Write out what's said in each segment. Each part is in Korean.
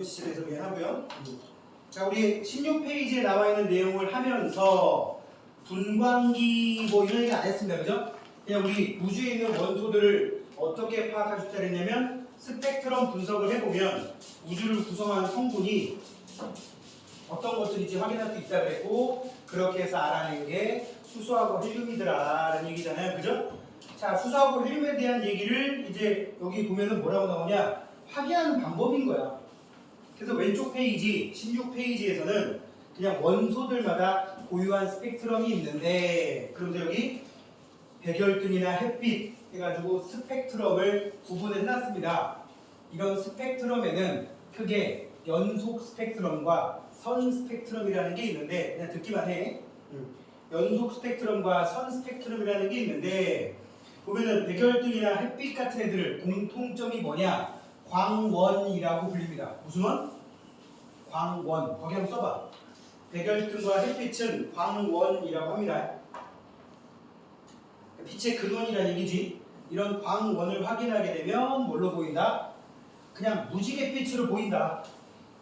시간에서 미안하고요. 자, 우리 16페이지에 나와 있는 내용을 하면서 분광기 뭐 이런 얘기 안 했습니다. 그죠? 그냥 우리 우주에 있는 원소들을 어떻게 파악할 수 있다 했냐면 스펙트럼 분석을 해보면 우주를 구성하는 성분이 어떤 것들인지 확인할 수 있다 그랬고, 그렇게 해서 알아낸 게 수소하고 헬륨이더라 라는 얘기잖아요. 그죠? 자, 수소하고 헬륨에 대한 얘기를 이제 여기 보면은 뭐라고 나오냐, 확인하는 방법인 거야. 그래서 왼쪽 페이지 16페이지에서는 그냥 원소들마다 고유한 스펙트럼이 있는데, 그런데 여기 백열등이나 햇빛 해가지고 스펙트럼을 구분해 놨습니다. 이런 스펙트럼에는 크게 연속 스펙트럼과 선 스펙트럼이라는 게 있는데, 그냥 듣기만 해. 연속 스펙트럼과 선 스펙트럼이라는 게 있는데, 보면은 백열등이나 햇빛 같은 애들 공통점이 뭐냐? 광원이라고 불립니다. 무슨 원? 광원. 거기 한번 써봐. 백열등과 햇빛은 광원이라고 합니다. 빛의 근원이라는 얘기지. 이런 광원을 확인하게 되면 뭘로 보인다? 그냥 무지갯빛으로 보인다.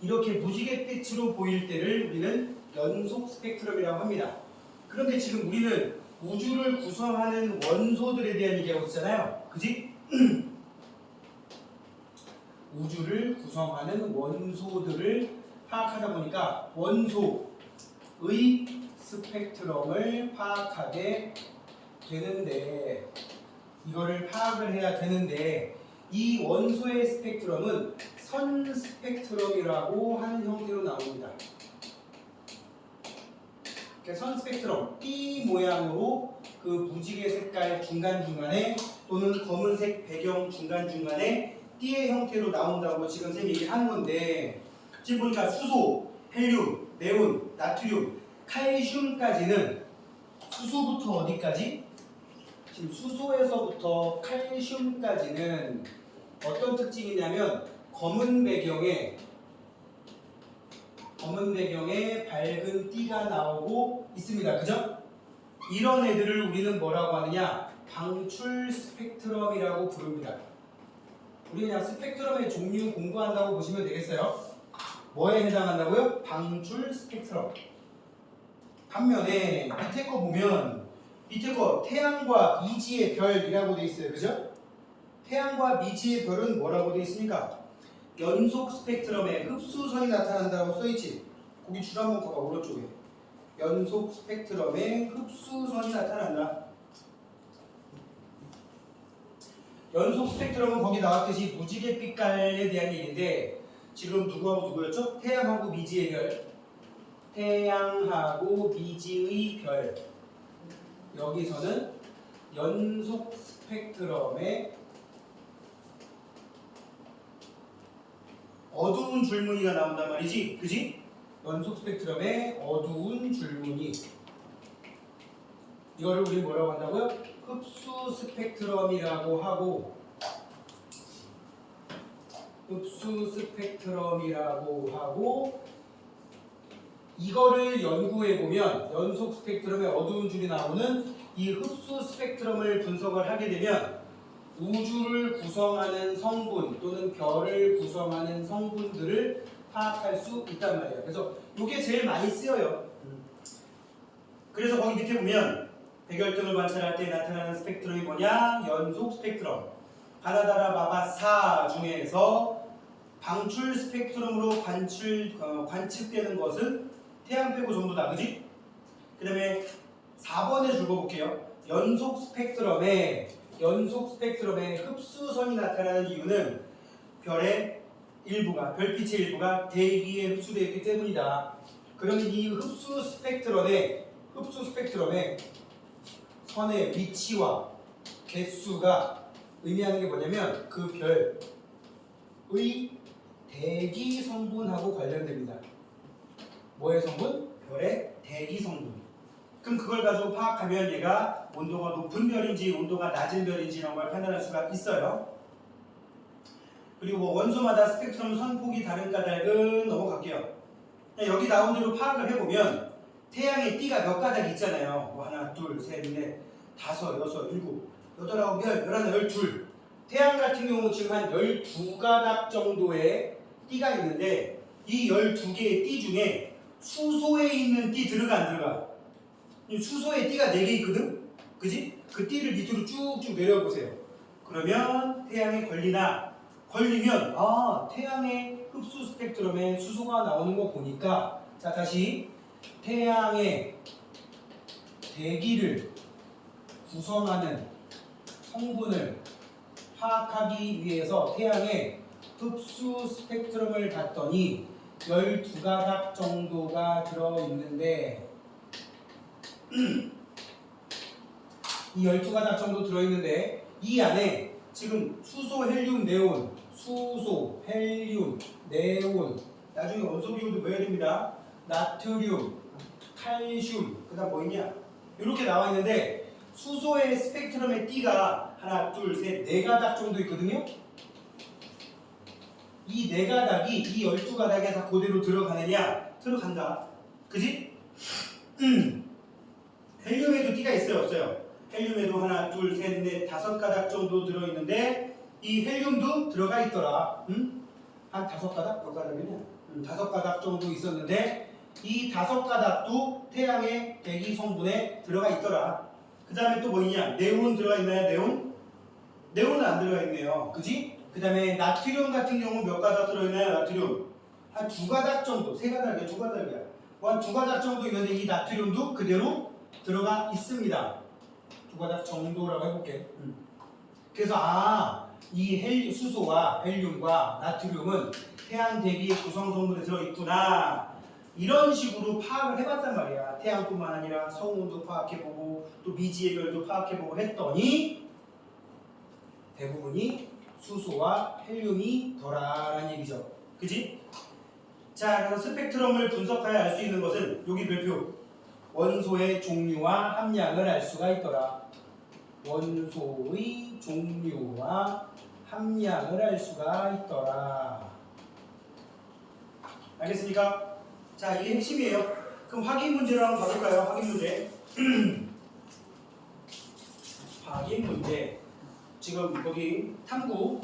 이렇게 무지갯빛으로 보일 때를 우리는 연속 스펙트럼이라고 합니다. 그런데 지금 우리는 우주를 구성하는 원소들에 대한 얘기하고 있잖아요. 그지? 우주를 구성하는 원소들을 파악하다 보니까 원소의 스펙트럼을 파악하게 되는데, 이거를 파악을 해야 되는데, 이 원소의 스펙트럼은 선 스펙트럼이라고 하는 형태로 나옵니다. 선 스펙트럼, 띠 모양으로 그 무지개 색깔 중간중간에 또는 검은색 배경 중간중간에 띠의 형태로 나온다고 지금 쌤이 얘기하는 건데, 지금 보니까 수소, 헬륨, 네온, 나트륨, 칼슘까지는 수소부터 어디까지? 지금 수소에서부터 칼슘까지는 어떤 특징이냐면 검은 배경에 밝은 띠가 나오고 있습니다. 그죠? 이런 애들을 우리는 뭐라고 하느냐? 방출 스펙트럼이라고 부릅니다. 우리 그냥 스펙트럼의 종류 공부한다고 보시면 되겠어요. 뭐에 해당한다고요? 방출 스펙트럼. 반면에 밑에 거 보면, 밑에 거 태양과 미지의 별이라고 돼 있어요. 그죠? 태양과 미지의 별은 뭐라고 돼 있습니까? 연속 스펙트럼에 흡수선이 나타난다고 써있지. 거기 줄 한번 봐봐. 오른쪽에 연속 스펙트럼에 흡수선이 나타난다. 연속 스펙트럼은 거기 나왔듯이 무지개 빛깔에 대한 얘기인데, 지금 누구하고 누구였죠? 태양하고 미지의 별. 태양하고 미지의 별. 여기서는 연속 스펙트럼에 어두운 줄무늬가 나온단 말이지. 그지? 연속 스펙트럼에 어두운 줄무늬. 이거를 우리 뭐라고 한다고요? 흡수 스펙트럼이라고 하고, 이거를 연구해 보면 연속 스펙트럼에 어두운 줄이 나오는 이 흡수 스펙트럼을 분석을 하게 되면 우주를 구성하는 성분 또는 별을 구성하는 성분들을 파악할 수 있단 말이에요. 그래서 이게 제일 많이 쓰여요. 그래서 거기 밑에 보면 백열등을 관찰할 때 나타나는 스펙트럼이 뭐냐? 연속 스펙트럼. 가나다라 마바4 중에서 방출 스펙트럼으로 관측되는 것은 태양 빼고 전부 다. 그지? 그 다음에 4번에 줄거볼게요. 연속 스펙트럼에 흡수선이 나타나는 이유는 별빛의 일부가 대기에 흡수되어 있기 때문이다. 그러면 이 흡수 스펙트럼의 선의 위치와 개수가 의미하는 게 뭐냐면 그 별의 대기 성분하고 관련됩니다. 뭐의 성분? 별의 대기 성분. 그럼 그걸 가지고 파악하면 얘가 온도가 높은 별인지 온도가 낮은 별인지 이런 걸 판단할 수가 있어요. 그리고 뭐 원소마다 스펙트럼 선폭이 다른 까닭은 넘어갈게요. 여기 나온 대로 파악을 해보면 태양의 띠가 몇 가닥 있잖아요. 뭐 하나, 둘, 셋, 넷, 다섯, 여섯, 일곱, 여덟, 아홉, 열, 열하나, 열둘. 태양 같은 경우 지금 한 12가닥 정도의 띠가 있는데 이 12개의 띠 중에 수소에 있는 띠 들어가 안 들어가? 이 수소에 띠가 4개 있거든? 그지? 그 띠를 밑으로 쭉쭉 내려보세요. 그러면 태양에 걸리면 태양의 흡수 스펙트럼에 수소가 나오는 거 보니까 자 다시 태양의 대기를 구성하는 성분을 파악하기 위해서 태양의 흡수 스펙트럼을 봤더니 12가닥 정도가 들어있는데 이 12가닥 정도 들어있는데 이 안에 지금 수소, 헬륨, 네온, 수소, 헬륨, 네온 나중에 원소 기호도 뭐해야 됩니다. 나트륨, 칼슘, 그 다음 뭐 있냐 이렇게 나와 있는데 수소의 스펙트럼의 띠가 하나, 둘, 셋, 4가닥 정도 있거든요. 이 4가닥이 이 12가닥에 다 그대로 들어가느냐? 들어간다. 그지? 헬륨에도 띠가 있어요? 없어요? 헬륨에도 하나, 둘, 셋, 넷, 5가닥 정도 들어있는데 이 헬륨도 들어가 있더라. 한 5가닥? 몇 가닥이냐? 5가닥 정도 있었는데 이 5가닥도 태양의 대기 성분에 들어가 있더라. 그 다음에 또 뭐 있냐? 네온 들어가 있나요? 네온? 네온은 안 들어가 있네요. 그지? 그 다음에 나트륨 같은 경우 몇 가닥 들어있나요? 나트륨 한 2가닥 정도, 3가닥이야, 2가닥이야. 한 2가닥 정도 있는데 이 나트륨도 그대로 들어가 있습니다. 2가닥 정도라고 해볼게. 그래서 이 수소와 헬륨과 나트륨은 태양 대기의 구성 성분에 들어있구나. 이런 식으로 파악을 해봤단 말이야. 태양뿐만 아니라 성운도 파악해보고 또 미지의 별도 파악해보고 했더니 대부분이 수소와 헬륨이 더라라는 얘기죠. 그지? 자, 그래서 스펙트럼을 분석하여 알 수 있는 것은 여기 별표 원소의 종류와 함량을 알 수가 있더라. 원소의 종류와 함량을 알 수가 있더라. 알겠습니까? 자, 이게 핵심이에요. 그럼 확인 문제를 한번 봐볼까요? 확인 문제. 확인 문제. 지금 거기 탐구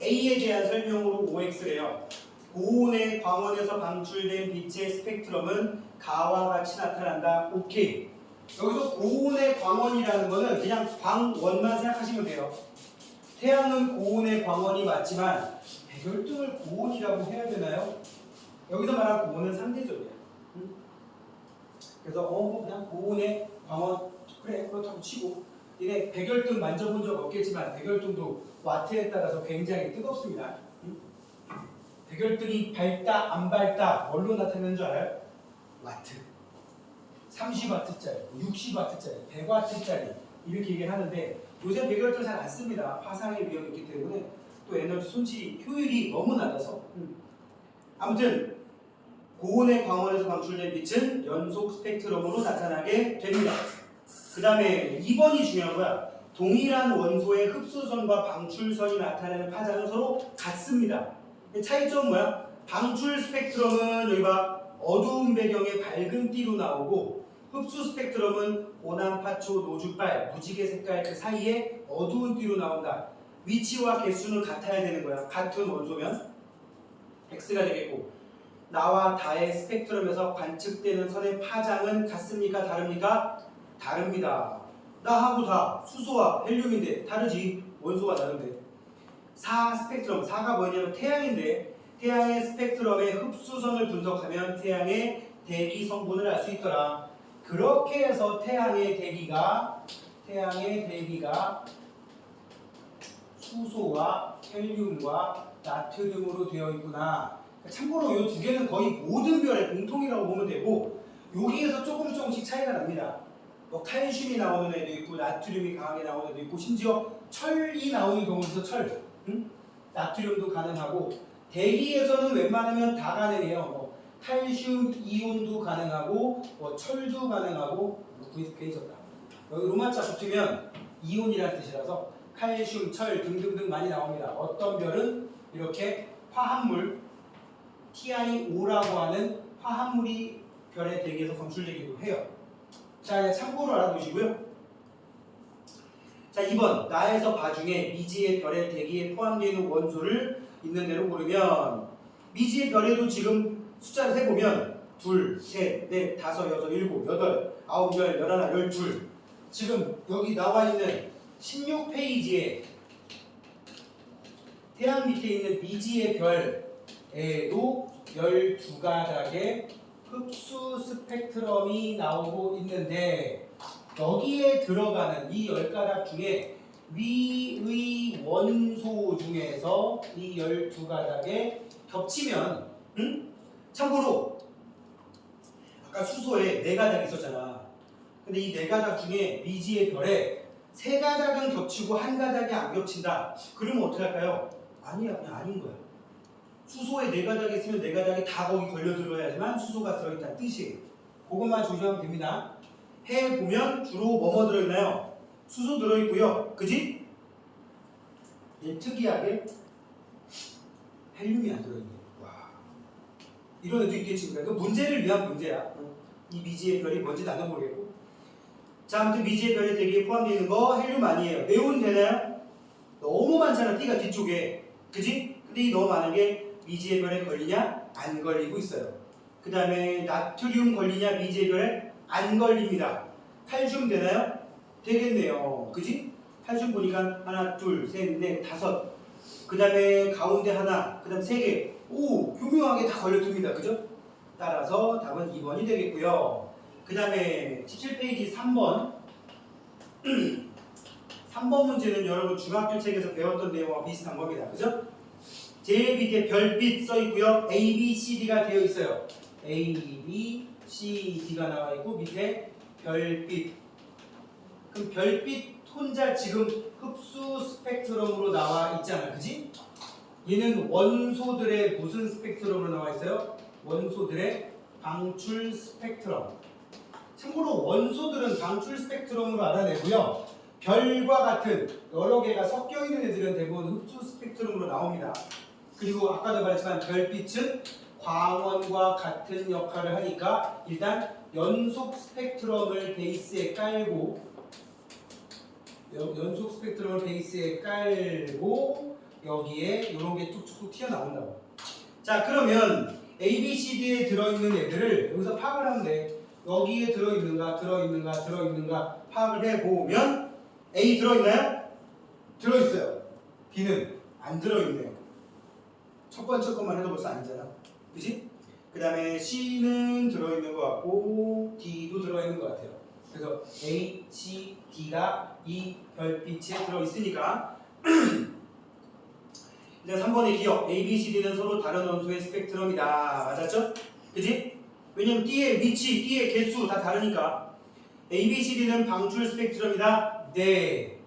A에 대한 설명으로 OX래요. 고온의 광원에서 방출된 빛의 스펙트럼은 가와 같이 나타난다. 오케이. 여기서 고온의 광원이라는 거는 그냥 광원만 생각하시면 돼요. 태양은 고온의 광원이 맞지만 백열등을 고온이라고 해야 되나요? 여기서 말한 고온은 상대적이야. 그래서 그냥 고온의 광원 그래 그렇다고 치고 이게 백열등 만져본 적 없겠지만 백열등도 와트에 따라서 굉장히 뜨겁습니다. 백열등이 밝다 안 밝다 뭘로 나타내는 줄 알아요? 와트. 30와트짜리, 60와트짜리, 100와트짜리 이렇게 얘기를 하는데 요새 백열등 잘 안 씁니다. 화상의 위험이 있기 때문에 또 에너지 손실 효율이 너무 낮아서 아무튼 고온의 광원에서 방출된 빛은 연속 스펙트럼으로 나타나게 됩니다. 그 다음에 2번이 중요한 거야. 동일한 원소의 흡수선과 방출선이 나타내는 파장은 서로 같습니다. 차이점은 뭐야? 방출 스펙트럼은 여기 봐 어두운 배경에 밝은 띠로 나오고 흡수 스펙트럼은 오남파초 노주빨 무지개 색깔 그 사이에 어두운 띠로 나온다. 위치와 개수는 같아야 되는 거야. 같은 원소면 X가 되겠고 나와 다의 스펙트럼에서 관측되는 선의 파장은 같습니까? 다릅니까? 다릅니다. 나하고 다 수소와 헬륨인데 다르지. 원소가 다른데 4 스펙트럼 4가 뭐냐면 태양인데 태양의 스펙트럼의 흡수선을 분석하면 태양의 대기 성분을 알 수 있더라. 그렇게 해서 태양의 대기가 수소와 헬륨과 나트륨으로 되어 있구나. 참고로 이 2개는 거의 모든 별의 공통이라고 보면 되고 여기에서 조금씩 차이가 납니다. 뭐 칼슘이 나오는 애도 있고 나트륨이 강하게 나오는 애도 있고 심지어 철이 나오는 경우도 있어. 철. 나트륨도 가능하고 대기에서는 웬만하면 다 가능해요. 뭐 칼슘 이온도 가능하고 뭐 철도 가능하고 괜히 썼다. 여기 로마자 붙으면 이온이라는 뜻이라서 칼슘, 철 등등등 많이 나옵니다. 어떤 별은 이렇게 화합물 TiO라고 하는 화합물이 별의 대기에서 검출되기도 해요. 자, 참고로 알아두시고요. 자, 2번 나에서 바 중에 미지의 별의 대기에 포함되어 있는 원소를 있는 대로 고르면 미지의 별에도 지금 숫자를 세보면 둘, 셋, 넷, 다섯, 여섯, 일곱, 여덟, 아홉, 열, 열하나, 열둘. 지금 여기 나와 있는 16페이지에 태양 밑에 있는 미지의 별에도 12가닥의 흡수 스펙트럼이 나오고 있는데 여기에 들어가는 이 10가닥 중에 위의 원소 중에서 이 12가닥에 겹치면 참고로 아까 수소에 4가닥 있었잖아. 근데 이 4가닥 중에 미지의 별에 3가닥은 겹치고 1가닥이 안 겹친다. 그러면 어떻게 할까요? 아니야, 그냥 아닌 거야. 수소에 4가닥이 있으면 4가닥이 다 거기 걸려 들어야지만 수소가 들어있다는 뜻이에요. 그것만 조심하면 됩니다. 해 보면 주로 뭐뭐 들어있나요? 수소 들어있고요. 그지? 얘 특이하게 헬륨이 안 들어있네. 와, 이런 애도 있겠지. 그 문제를 위한 문제야. 이 미지의 별이 뭔지 나도 모르겠고. 자, 아무튼 미지의 별에 대기에 포함되어 있는 거 헬륨 아니에요. 네온 되나요? 너무 많잖아, 띠가 뒤쪽에. 그지? 근데 이 너무 많은 게 미지의 별에 걸리냐? 안 걸리고 있어요. 그 다음에 나트륨 걸리냐? 미지의 별에 안 걸립니다. 칼슘 되나요? 되겠네요. 그지? 칼슘 보니까 하나, 둘, 셋, 넷, 다섯. 그 다음에 가운데 하나, 그 다음 세 개. 오, 교묘하게 다 걸려듭니다. 그죠? 따라서 답은 2번이 되겠고요. 그 다음에 17페이지 3번. 3번 문제는 여러분 중학교 책에서 배웠던 내용과 비슷한 겁니다. 그죠? 제일 밑에 별빛 써 있고요. A, B, C, D가 되어 있어요. A, B, C, D가 나와 있고 밑에 별빛. 그럼 별빛 혼자 지금 흡수 스펙트럼으로 나와 있잖아. 그지? 얘는 원소들의 무슨 스펙트럼으로 나와 있어요? 원소들의 방출 스펙트럼. 참고로 원소들은 방출 스펙트럼으로 알아내고요. 별과 같은 여러 개가 섞여 있는 애들은 대부분 흡수 스펙트럼으로 나옵니다. 그리고 아까도 말했지만 별빛은 광원과 같은 역할을 하니까 일단 연속 스펙트럼을 베이스에 깔고 여기에 이런 게 툭툭 튀어나온다고. 자, 그러면 A, B, C, D에 들어있는 애들을 여기서 파악을 하면 돼. 여기에 들어있는가 파악을 해보면 A 들어있나요? 들어있어요. B는 안 들어있네요. 첫 번째 것만 해도 벌써 아니잖아. 그치? 그 다음에 C는 들어있는 것 같고 D도 들어있는 것 같아요. 그래서 A, C, D가 이 별빛에 들어있으니까 이제 3번의 기억 A, B, C, D는 서로 다른 원소의 스펙트럼이다. 맞았죠? 그치? 왜냐면 D의 위치, D의 개수 다 다르니까 A, B, C, D는 방출 스펙트럼이다. 네.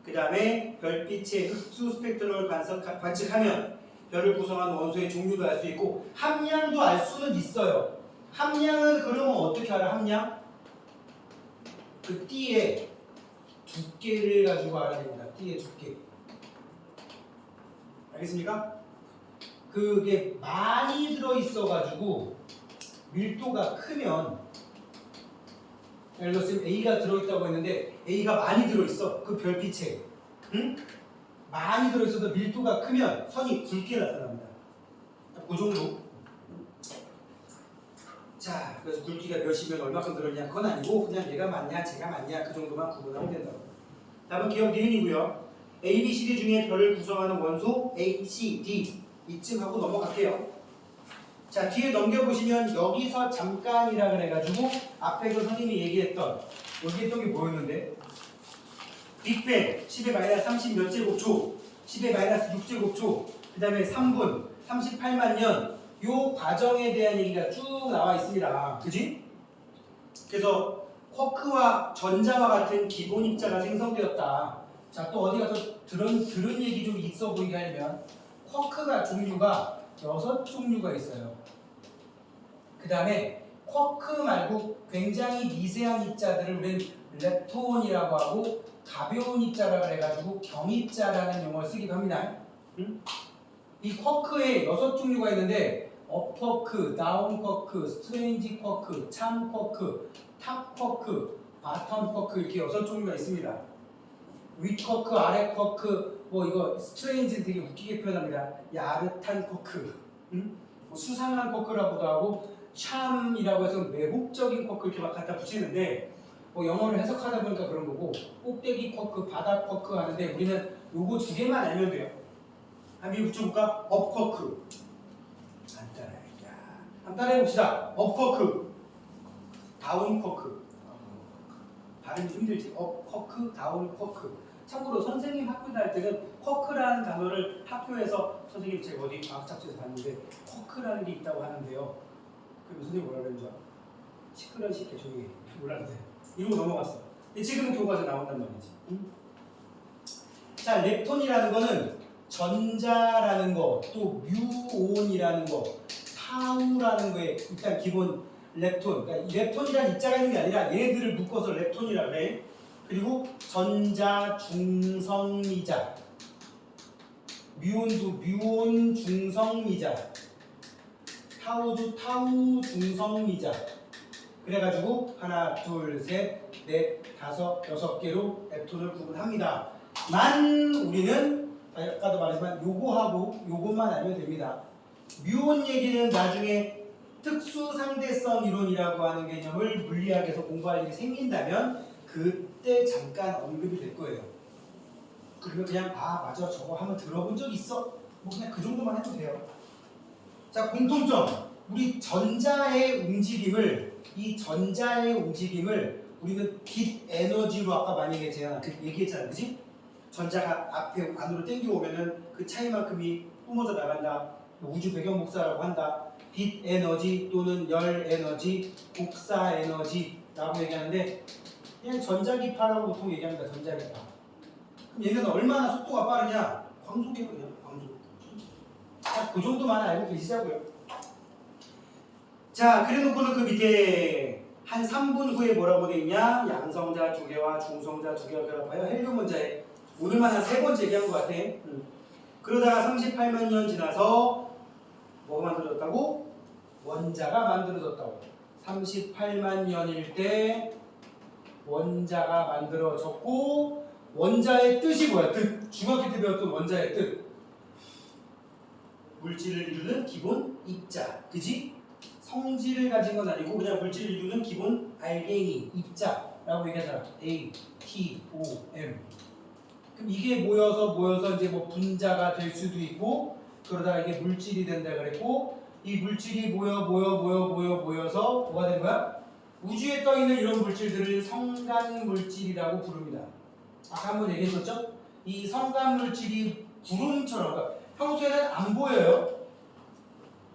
그 다음에 별빛의 흡수 스펙트럼을 관측하면 별을 구성하는 원소의 종류도 알 수 있고 함량도 알 수는 있어요. 함량은 그러면 어떻게 알아? 함량? 그 띠의 두께를 가지고 알아야 됩니다. 띠의 두께. 알겠습니까? 그게 많이 들어있어가지고 밀도가 크면 예를 들어 지금 A가 들어있다고 했는데 A가 많이 들어있어. 그 별빛에. 응? 많이 들어있어도 밀도가 크면 선이 굵게 나타납니다. 그 정도. 자, 그래서 굵기가 몇이면 얼마큼 들었냐 그건 아니고 그냥 얘가 맞냐 쟤가 맞냐 그 정도만 구분하면 된다고. 답은 기억 니은이고요. A, B, C, D 중에 별을 구성하는 원소 A, C, D 이쯤 하고 넘어갈게요. 자, 뒤에 넘겨보시면 여기서 잠깐이라 그래가지고 앞에서 선생님이 얘기했던 게 뭐였는데 빅뱅 10의 마이너스 30 몇 제곱초 10의 마이너스 6제곱초 그 다음에 3분 38만 년 요 과정에 대한 얘기가 쭉 나와 있습니다. 그지? 그래서 쿼크와 전자와 같은 기본 입자가 생성되었다. 자, 또 어디 가서 들은 얘기 좀 있어 보이게 하려면 쿼크가 종류가 6종류가 있어요. 그 다음에 쿼크 말고 굉장히 미세한 입자들을 우리는 렙톤이라고 하고 가벼운 입자라고 해가지고 경입자라는 용어를 쓰기도 합니다. 이 쿼크에 6종류가 있는데 업쿼크, 다운쿼크, 스트레인지 쿼크, 참 쿼크, 탑 쿼크, 바텀 쿼크 이렇게 6종류가 있습니다. 위 쿼크, 아래 쿼크, 뭐 이거 스트레인지는 되게 웃기게 표현합니다. 야릇한 쿼크. 수상한 쿼크라고도 하고 샴이라고 해서 매혹적인 쿼크 이렇게 막 갖다 붙이는데 뭐 영어를 해석하다 보니까 그런 거고 꼭대기 쿼크, 바닥 쿼크 하는데 우리는 요거 두 개만 알면 돼요. 한번 붙여볼까? 업 쿼크. 안 따라해. 한번 따라해봅시다. 업 쿼크, 다운 쿼크. 발음이 힘들지. 업 쿼크, 다운 쿼크. 참고로 선생님 학교 다닐 때는 쿼크라는 단어를 학교에서 선생님 제가 어디 과학 잡지에서 봤는데 쿼크라는 게 있다고 하는데요. 그럼 선생님 뭐라 그러는 줄 알아? 시끄러운 시켜 조용히 해. 몰랐는데 이러고 넘어갔어. 근데 지금은 교과서 나온단 말이지. 응? 자, 렙톤이라는 거는 전자라는 거, 또 뮤온이라는 거, 타우라는 거에 일단 기본 렙톤. 그러니까 이 렙톤이라는 입자가 있는 게 아니라 얘네들을 묶어서 렙톤이라 그래. 그리고 전자 중성미자, 뮤온도 뮤온 중성미자, 타우도 타우 중성미자. 그래가지고 하나, 둘, 셋, 넷, 다섯, 여섯 개로 렙톤을 구분합니다. 만 우리는 아까도 말했지만 요거하고 요것만 알면 됩니다. 뮤온 얘기는 나중에 특수 상대성 이론이라고 하는 개념을 물리학에서 공부할 일이 생긴다면 그때 잠깐 언급이 될 거예요. 그러면 그냥 아 맞아 저거 한번 들어본 적 있어? 뭐 그냥 그 정도만 해도 돼요. 자, 공통점. 우리 이 전자의 움직임을 우리는 빛 에너지로 아까 많이 얘기했잖아, 그지? 전자가 앞에 안으로 당겨오면은 그 차이만큼이 뿜어져 나간다. 우주 배경 복사라고 한다. 빛 에너지 또는 열 에너지, 복사 에너지라고 얘기하는데 그냥 전자기파라고 보통 얘기합니다. 전자기파. 그럼 얘는 얼마나 속도가 빠르냐? 광속이에요, 그냥 광속. 자, 그 정도만 알고 계시자고요. 자, 그래놓고는 그 밑에 한 3분 후에 뭐라고 돼 있냐? 양성자 두 개와 중성자 두 개가 결합하여 헬륨 원자에 오늘만 한 3번째 얘기한 것 같아. 그러다가 38만 년 지나서 뭐가 만들어졌다고? 원자가 만들어졌다고. 38만 년일 때 원자가 만들어졌고 원자의 뜻이 뭐야? 뜻. 중학교 때 배웠던 원자의 뜻. 물질을 이루는 기본 입자. 그지? 성질을 가진 건 아니고 그냥 물질을 이루는 기본 알게인 입자라고 얘기하잖아. A, T, O, M. 그럼 이게 모여서 이제 뭐 분자가 될 수도 있고 그러다가 이게 물질이 된다 그랬고 이 물질이 모여서 뭐가 된 거야? 우주에 떠 있는 이런 물질들을 성간 물질이라고 부릅니다. 아까 한번 얘기했었죠? 이 성간 물질이 구름처럼 그러니까 평소에는 안 보여요.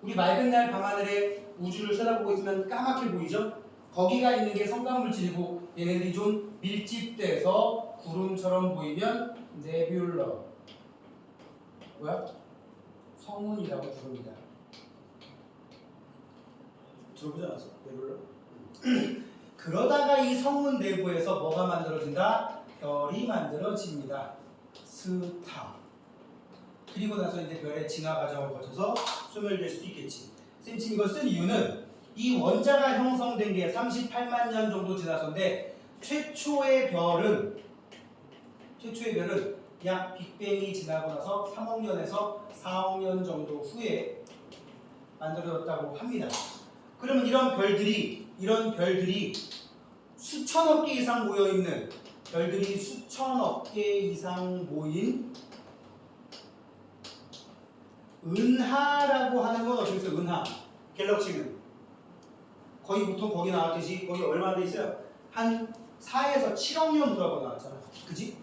우리 맑은 날 밤하늘에 우주를 쳐다보고 있으면 까맣게 보이죠? 거기가 있는 게 성간 물질이고 얘네들이 좀 밀집돼서 구름처럼 보이면 네뷸러 뭐야? 성운이라고 부릅니다. 들어보지 않았어? 네뷸러? 그러다가 이 성운 내부에서 뭐가 만들어진다? 별이 만들어집니다. 스타. 그리고 나서 이제 별의 진화 과정을 거쳐서 소멸될 수도 있겠지. 쌤 지금 이걸 쓴 이유는 이 원자가 형성된 게 38만 년 정도 지나서인데 최초의 별은 약 빅뱅이 지나고 나서 3억 년에서 4억 년 정도 후에 만들어졌다고 합니다. 그러면 이런 별들이 수천억 개 이상 모여 있는 별들이 수천억 개 이상 모인 은하라고 하는 건 어떻게 있어요? 은하. 갤럭시는 거의 보통 거기 나왔듯이 거기 얼마 돼 있어요? 한 4에서 7억 년 후라고 나왔잖아. 그지?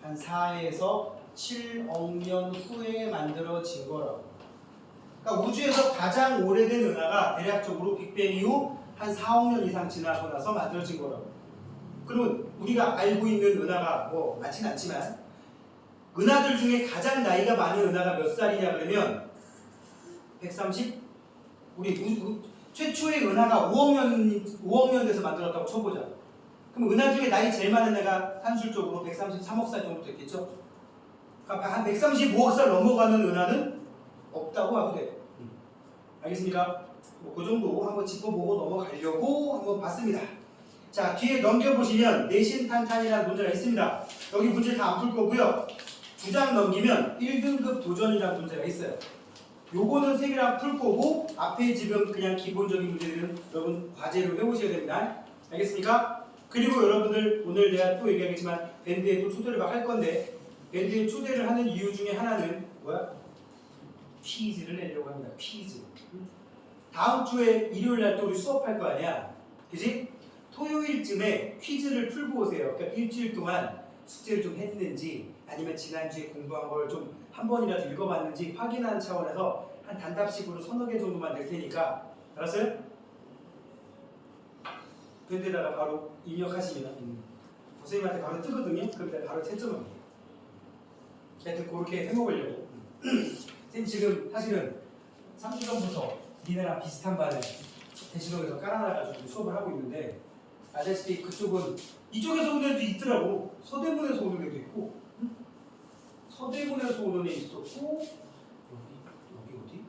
한 4에서 7억 년 후에 만들어진 거라고. 그러니까 우주에서 가장 오래된 은하가 대략적으로 빅뱅 이후 한 4억 년 이상 지나고 나서 만들어진 거라고. 그러면 우리가 알고 있는 은하가 뭐 많지는 않지만 은하들 중에 가장 나이가 많은 은하가 몇 살이냐 그러면 130? 우리 최초의 은하가 5억 년 돼서 만들었다고 쳐보자. 그럼 은하 중에 나이 제일 많은 애가 산술적으로 133억 살 정도 됐겠죠? 그러니까 한 135억 살 넘어가는 은하는 없다고 하도 돼. 알겠습니까? 뭐 그 정도 한번 짚어보고 넘어가려고 한번 봤습니다. 자, 뒤에 넘겨보시면 내신탄탄이라는 문제가 있습니다. 여기 문제 다 안 풀 거고요. 2장 넘기면 1등급 도전이라는 문제가 있어요. 요거는 쌤이랑 풀 거고 앞에 지금 그냥 기본적인 문제들은 여러분 과제로 해오셔야 됩니다. 알겠습니까? 그리고 여러분들 오늘 내가 또 얘기하겠지만 밴드에 또 초대를 막 할 건데 밴드에 초대를 하는 이유 중에 하나는 뭐야? 퀴즈를 내려고 합니다. 퀴즈. 다음 주에 일요일 날 또 우리 수업할 거 아니야. 그지? 토요일쯤에 퀴즈를 풀고 오세요. 그러니까 일주일 동안 숙제를 좀 했는지 아니면 지난주에 공부한 걸 좀 한 번이라도 읽어봤는지 확인하는 차원에서 한 단답식으로 서너 개 정도만 낼 테니까 알았어요? 그때다가 바로 입력하시면 선생님한테 바로 뜨거든요. 그럼 내가 바로 채점을 해요. 하여튼 그렇게 해먹으려고 선생님 지금 사실은 3주 전부터 니네랑 비슷한 반을 대신동에서 깔아놔가지고 수업을 하고 있는데 아시다시피 그쪽은 이쪽에서 오는 애도 있더라고. 서대문에서 오는 애도 있고 서대문에서 오는 애 있었고 여기 어디?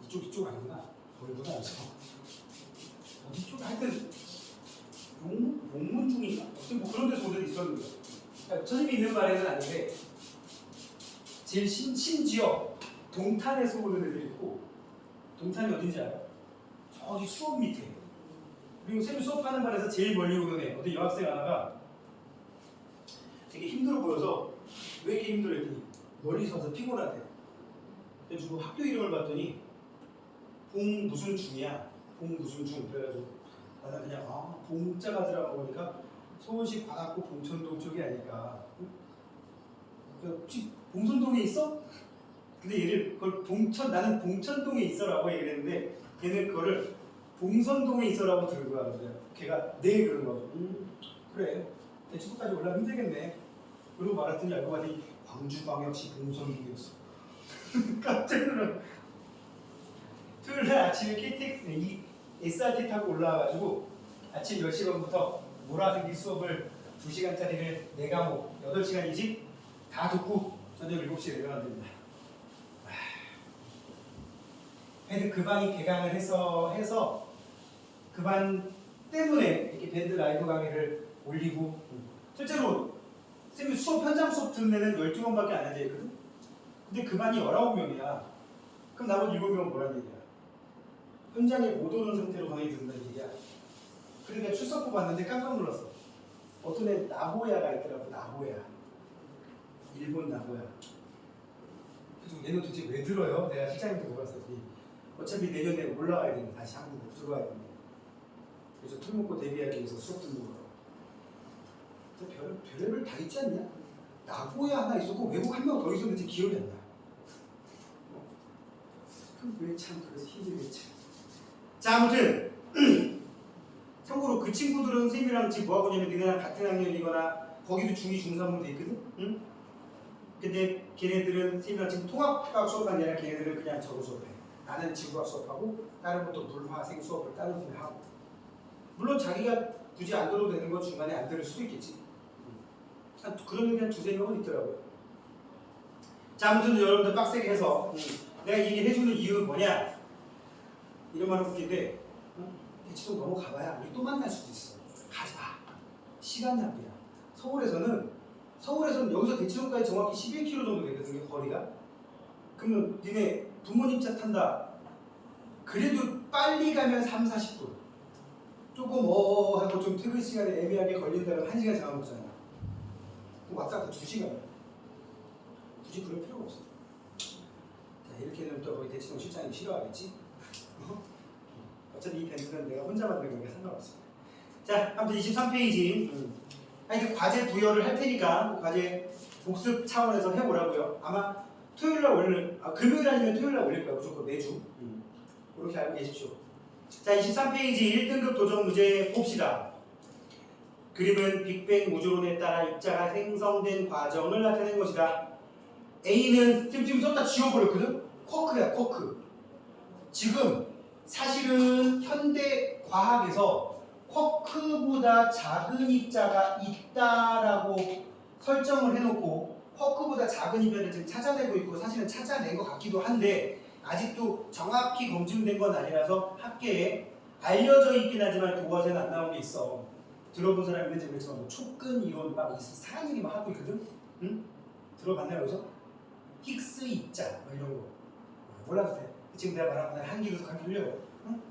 이쪽 아니구나. 거기보다 어디 쪽 하여튼 용문 중인가? 뭐 그런 데서 오는 애 있었는데 그러니까 선생님이 있는 말에는 아닌데 제일 심지어 동탄에서 오는 애들이 있고 동탄이 어딘지 알아요? 저기 수업 밑에 그리고 쌤이 수업하는 반에서 제일 멀리 오는 애 어디 여학생 하나가 되게 힘들어 보여서 왜 이렇게 힘들어 했더니 멀리 서서 피곤하대. 그래가지고 학교 이름을 봤더니 봉 무슨 중이야. 봉 무슨 중. 그래가지고 나는 그냥 봉자가 들어가고 보니까 서울시 관악구 봉천동 쪽이 아닐까. 혹시 봉선동에 있어? 근데 얘를 그걸 나는 봉천동에 있어라고 얘기를 했는데 걔는 그거를 봉선동에 있어라고 들은 거야. 그래서 걔가 네 그런 거. 그래. 대치부까지 올라가면 힘들겠네. 그러고 말았더니 알고 봤더니 광주광역시 봉선동이었어. 깜짝 놀라. 토요일날 아침에 KTX SRT 타고 올라와가지고 아침 10시 반부터 몰아듣기 수업을 2시간짜리를 4과목 8시간이지 다 듣고 저녁 7시에 내려가면 됩니다. 밴드 그 반이 개강을 해서 그 반 때문에 이렇게 밴드 라이브 강의를 올리고 실제로 선생님 수업 현장 수업 듣는 애는 12명밖에 안 앉아있거든? 근데 그 반이 19명이야. 그럼 나머지 7명은 뭐라는 얘기야? 현장에 못 오는 상태로 강의 듣는다는 얘기야. 그러니까 출석부 봤는데 깜짝 놀랐어. 어떤 애 나고야가 있더라고. 나고야. 일본 나고야. 그래서 얘는 도대체 왜 들어요? 내가 실장님한테 물어봤더니 어차피 내년에 올라가야 되는데 다시 한국으로 들어가야 되는데 그래서 툴 먹고 데뷔하기 위해서 수업 듣는 거라고. 별의별 다 있지 않냐? 나고야 하나 있었고 외국 한 명 더 있었는지 기억이 안 나. 왜 참 그래서 힘들게 참. 자 아무튼 참고로 그 친구들은 선생님이랑 지금 뭐하고 있냐면 니네랑 같은 학년이거나 거기도 중2, 중3으로 돼 있거든? 응? 근데 걔네들은 선생님이랑 지금 통합과학 수업하는 게 아니라 걔네들은 그냥 저거 수업해. 나는 지구과학 수업하고 다른 것도 물화생 수업을 다른 선생님이 하고 물론 자기가 굳이 안 들어도 되는 건 중간에 안 들을 수도 있겠지. 그런 게 한 2-3명은 있더라고요. 자 아무튼 여러분들 빡세게 해서 내가 얘기를 해주는 이유는 뭐냐 이런 말은 웃긴데 대치동 넘어가봐야 우리 또 만날 수도 있어. 가지마. 시간 낭비야. 서울에서는 여기서 대치동까지 정확히 11km 정도 되거든요. 거리가. 그러면 니네 부모님 차 탄다. 그래도 빨리 가면 3-40분. 조금 하고 좀 퇴근 시간에 애매하게 걸린다면 1시간 잡아먹잖아. 왔다 갔다 2시간. 굳이 그럴 필요가 없어. 자, 이렇게 되면 또 거기 대치동 실장이 싫어하겠지? 어차피 이 밴드는 내가 혼자 만든 거니까 상관없습니다. 자, 아무튼 23페이지. 하여튼 과제 부여를 할 테니까 과제 복습 차원에서 해보라고요. 아마 토요일날 금요일 아니면 토요일날 올릴 거예요. 무조건 매주. 그렇게 알고 계십시오. 자, 23페이지 1등급 도전 문제 봅시다. 그림은 빅뱅 우주론에 따라 입자가 생성된 과정을 나타낸 것이다. A는 지금 썼다 지워버렸거든? 쿼크야, 쿼크. 지금 사실은 현대 과학에서 쿼크보다 작은 입자가 있다라고 설정을 해놓고 쿼크보다 작은 입자를 지금 찾아내고 있고 사실은 찾아낸 것 같기도 한데 아직도 정확히 검증된 건 아니라서 학계에 알려져 있긴 하지만 교과서에는 안 나온 게 있어. 들어본 사람이 있는지 모르겠지만 뭐 촉근 이론 막 이상한 얘기 막 하고 있거든? 응? 들어봤나요 여기서? 힉스 입자 뭐 이런 거 몰라도 돼. 지금 내가 말한 건 한기로 한기로 응?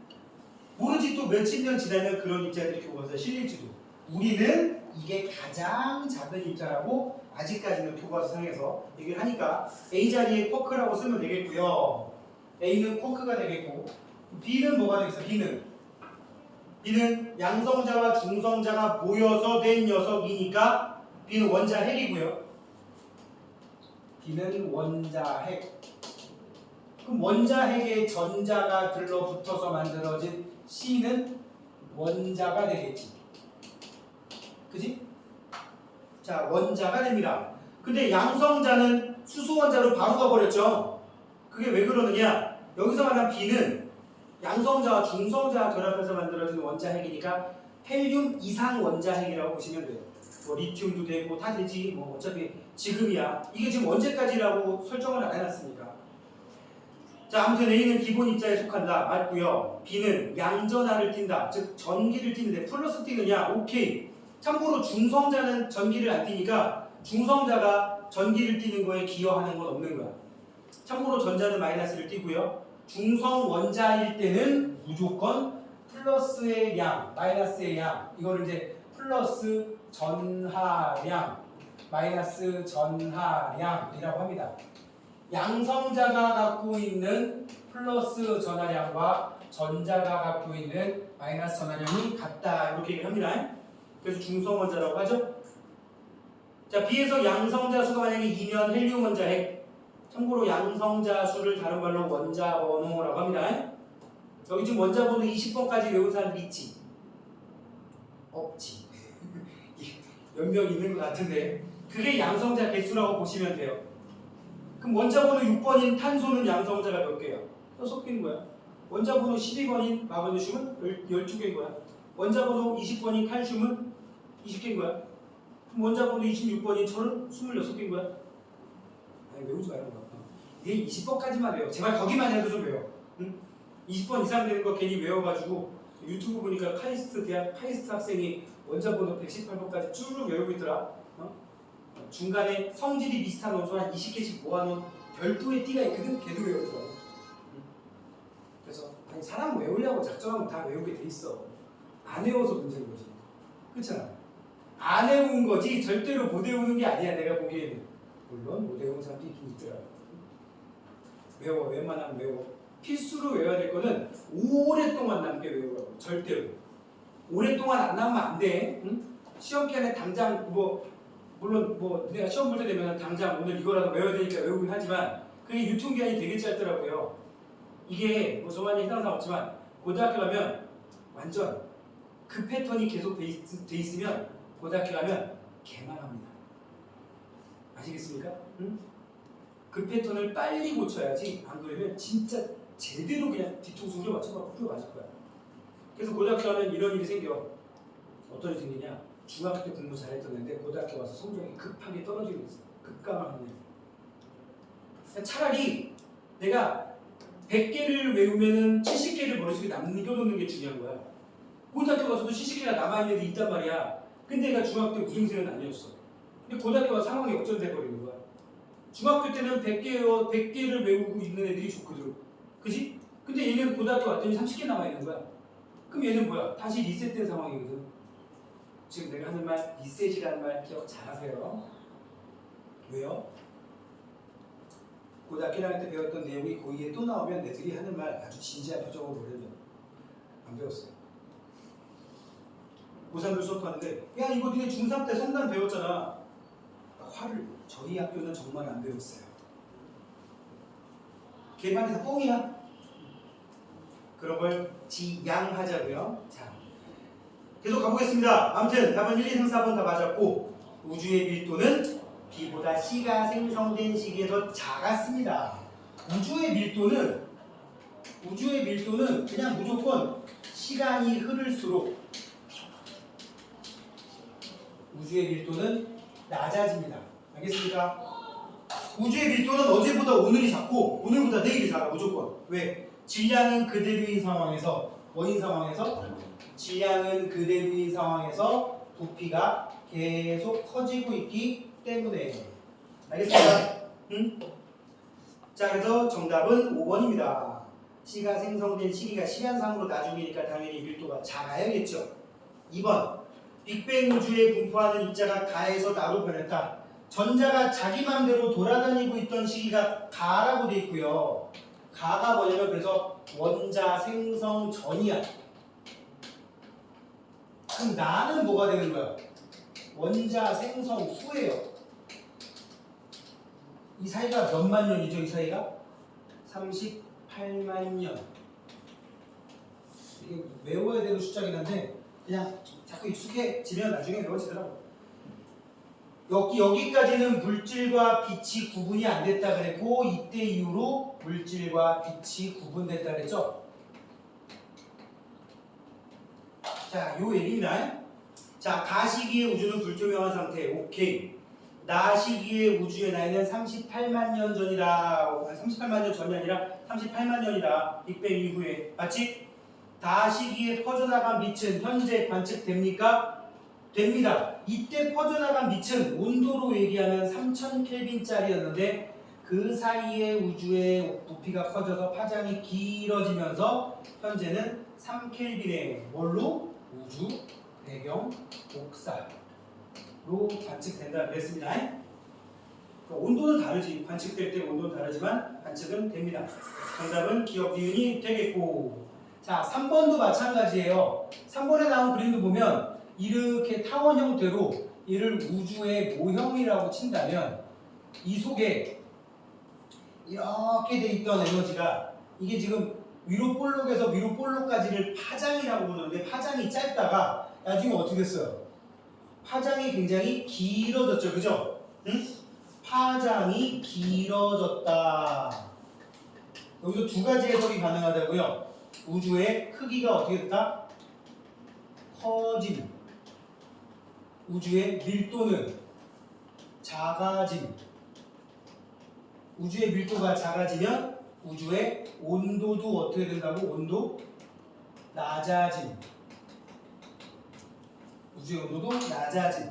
모르지 또 몇십 년 지나면 그런 입자들이 교과서에 실릴지도. 우리는 이게 가장 작은 입자라고 아직까지는 교과서상에서 얘기를 하니까 A 자리에 쿼크라고 쓰면 되겠고요. A는 쿼크가 되겠고 B는 뭐가 되겠어? B는 양성자와 중성자가 모여서 된 녀석이니까 B는 원자핵이고요. B는 원자핵. 그럼 원자핵에 전자가 들러붙어서 만들어진 C는 원자가 되겠지. 그지? 자, 원자가 됩니다. 근데 양성자는 수소원자로 바로 가버렸죠. 그게 왜 그러느냐? 여기서 말한 B는 양성자와 중성자가 결합해서 만들어진 원자핵이니까 헬륨 이상 원자핵이라고 보시면 돼요. 뭐 리튬도 되고 다 되지. 뭐 어차피 지금이야. 이게 지금 언제까지라고 설정을 안 해놨으니까. 자, 아무튼 A는 기본 입자에 속한다. 맞고요. B는 양전하를 띈다. 즉 전기를 띠는데 플러스 띠느냐? 오케이. 참고로 중성자는 전기를 안 띠니까 중성자가 전기를 띠는 거에 기여하는 건 없는 거야. 참고로 전자는 마이너스를 띠고요. 중성 원자일 때는 무조건 플러스의 양, 마이너스의 양. 이거를 이제 플러스 전하량, 마이너스 전하량이라고 합니다. 양성자가 갖고 있는 플러스 전하량과 전자가 갖고 있는 마이너스 전하량이 같다. 이렇게 얘기를 합니다. 그래서 중성원자라고 하죠. 자, B에서 양성자 수가 만약에 2면 헬륨 원자핵. 참고로 양성자 수를 다른 말로 원자 번호라고 합니다. 여기 지금 원자 번호 20번까지 외운 사람들 있지? 없지. 몇 명 있는 것 같은데 그게 양성자 개수라고 보시면 돼요. 그럼 원자 번호 6번인 탄소는 양성자가 몇 개야? 6개인 거야. 원자 번호 12번인 마그네슘은 12개인 거야. 원자 번호 20번인 칼슘은 20개인 거야. 그럼 원자 번호 26번인 철은 26개인 거야. 아니, 외우지 말라고. 얘 20번까지만 외워. 제발 거기만 해도 좀 외워. 응? 20번 이상 되는 거 괜히 외워가지고 유튜브 보니까 대학 카이스트 학생이 원자 번호 118번까지 쭉 외우고 있더라. 중간에 성질이 비슷한 원소 한 20개씩 모아놓은 별도의 띠가 있거든. 걔도 외우더라고. 그래서 아니, 사람 외우려고 작정하면 다 외우게 돼 있어. 안 외워서 문제인 거지. 그렇잖아. 안 외운 거지 절대로 못 외우는 게 아니야. 내가 보기에는. 물론 못 외우는 사람도 있긴 있더라. 외워. 웬만하면 외워. 필수로 외워야 될 거는 오랫동안 남게 외우라고. 절대로. 오랫동안 안 남으면 안 돼. 응? 시험 기간에 당장 물론 내가 시험 볼 때 되면 당장 오늘 이거라도 외워야 되니까 외우긴 하지만 그게 유통기한이 되게 짧더라고요. 이게 뭐 저만이 해당한 사람 없지만 고등학교 가면 완전 그 패턴이 계속 돼 있으면 고등학교 가면 개망합니다. 아시겠습니까? 응? 그 패턴을 빨리 고쳐야지 안 그러면 진짜 제대로 그냥 뒤통수 후려맞을 거야. 그래서 고등학교 가면 이런 일이 생겨. 어떤 일이 생기냐? 중학교 때 공부 잘했던 애인데 고등학교 와서 성적이 급하게 떨어지고 있어. 급감하는 일. 차라리 내가 100개를 외우면은 70개를 머릿속에 남겨놓는 게 중요한 거야. 고등학교 가서도 70개가 남아있는 애들이 있단 말이야. 근데 얘가 중학교 때 우등생은 아니었어. 근데 고등학교 가서 상황이 역전돼 버리는 거야. 중학교 때는 100개를 외우고 있는 애들이 좋거든. 그지? 근데 얘는 고등학교 왔더니 30개 남아있는 거야. 그럼 얘는 뭐야? 다시 리셋된 상황이거든. 지금 내가 하는 말 리셋이라는 말 기억 잘하세요. 왜요? 고등학교 1학년 때 배웠던 내용이 고2에 또 나오면 애들이 하는 말 아주 진지한 표정으로 보려면 안 배웠어요. 고3들 수업하는데 야 이거 니네 중3 때 성단 배웠잖아. 화를 저희 학교는 정말 안 배웠어요. 걔만해서 뻥이야. 그런 걸 지양하자고요. 자, 계속 가보겠습니다. 아무튼 답은 1, 2, 3, 4번 다 맞았고 우주의 밀도는 B보다 C가 생성된 시기에 더 작았습니다. 우주의 밀도는 그냥 무조건 시간이 흐를수록 우주의 밀도는 낮아집니다. 알겠습니까? 우주의 밀도는 어제보다 오늘이 작고 오늘보다 내일이 작아. 무조건. 왜? 질량은 그대로인 상황에서 원인 상황에서 질량은 그대로인 상황에서 부피가 계속 커지고 있기 때문에. 알겠습니까? 응? 자, 그래서 정답은 5번입니다. C가 생성된 시기가 시간상으로 나중이니까 당연히 밀도가 작아야겠죠. 2번. 빅뱅 우주에 분포하는 입자가 가에서 나로 변했다. 전자가 자기 맘대로 돌아다니고 있던 시기가 가라고 돼 있고요. 가가 뭐냐면 그래서 원자 생성 전이야. 그럼 나는 뭐가 되는 거야? 원자 생성 후예요. 이 사이가 몇만 년이죠? 이 사이가? 38만 년. 이게 외워야 되는 숫자긴 한데 그냥 자꾸 익숙해지면 나중에 외워지더라고. 여기까지는 물질과 빛이 구분이 안 됐다 그랬고 이때 이후로 물질과 빛이 구분됐다 그랬죠? 자, 요 얘기입니다. 자, 가시기의 우주는 불투명한 상태. 오케이. 나 시기의 우주의 나이는 38만 년 전이다. 38만 년 전이 아니라 38만 년이다. 빅뱅 이후에. 맞지? 다 시기에 퍼져나간 빛은 현재 관측됩니까? 됩니다. 이때 퍼져나간 빛은 온도로 얘기하면 3000켈빈짜리였는데 그 사이에 우주의 부피가 커져서 파장이 길어지면서 현재는 3켈빈의 뭘로? 우주 배경 복사로 관측된다 그랬습니다. 온도는 다르지. 관측될 때 온도는 다르지만 관측은 됩니다. 정답은 기억 니은이 되겠고. 자, 3번도 마찬가지예요. 3번에 나온 그림도 보면 이렇게 타원 형태로 이를 우주의 모형이라고 친다면 이 속에 이렇게 돼 있던 에너지가 이게 지금 위로 볼록에서 위로 볼록까지를 파장이라고 부르는데 파장이 짧다가 나중에 어떻게 됐어요? 파장이 굉장히 길어졌죠. 그죠? 응? 파장이 길어졌다. 여기서 두 가지 해석이 가능하다고요. 우주의 크기가 어떻게 됐다? 커짐. 우주의 밀도는 작아짐. 우주의 밀도가 작아지면 우주의 온도도 어떻게 된다고? 온도 낮아짐. 우주의 온도도 낮아짐.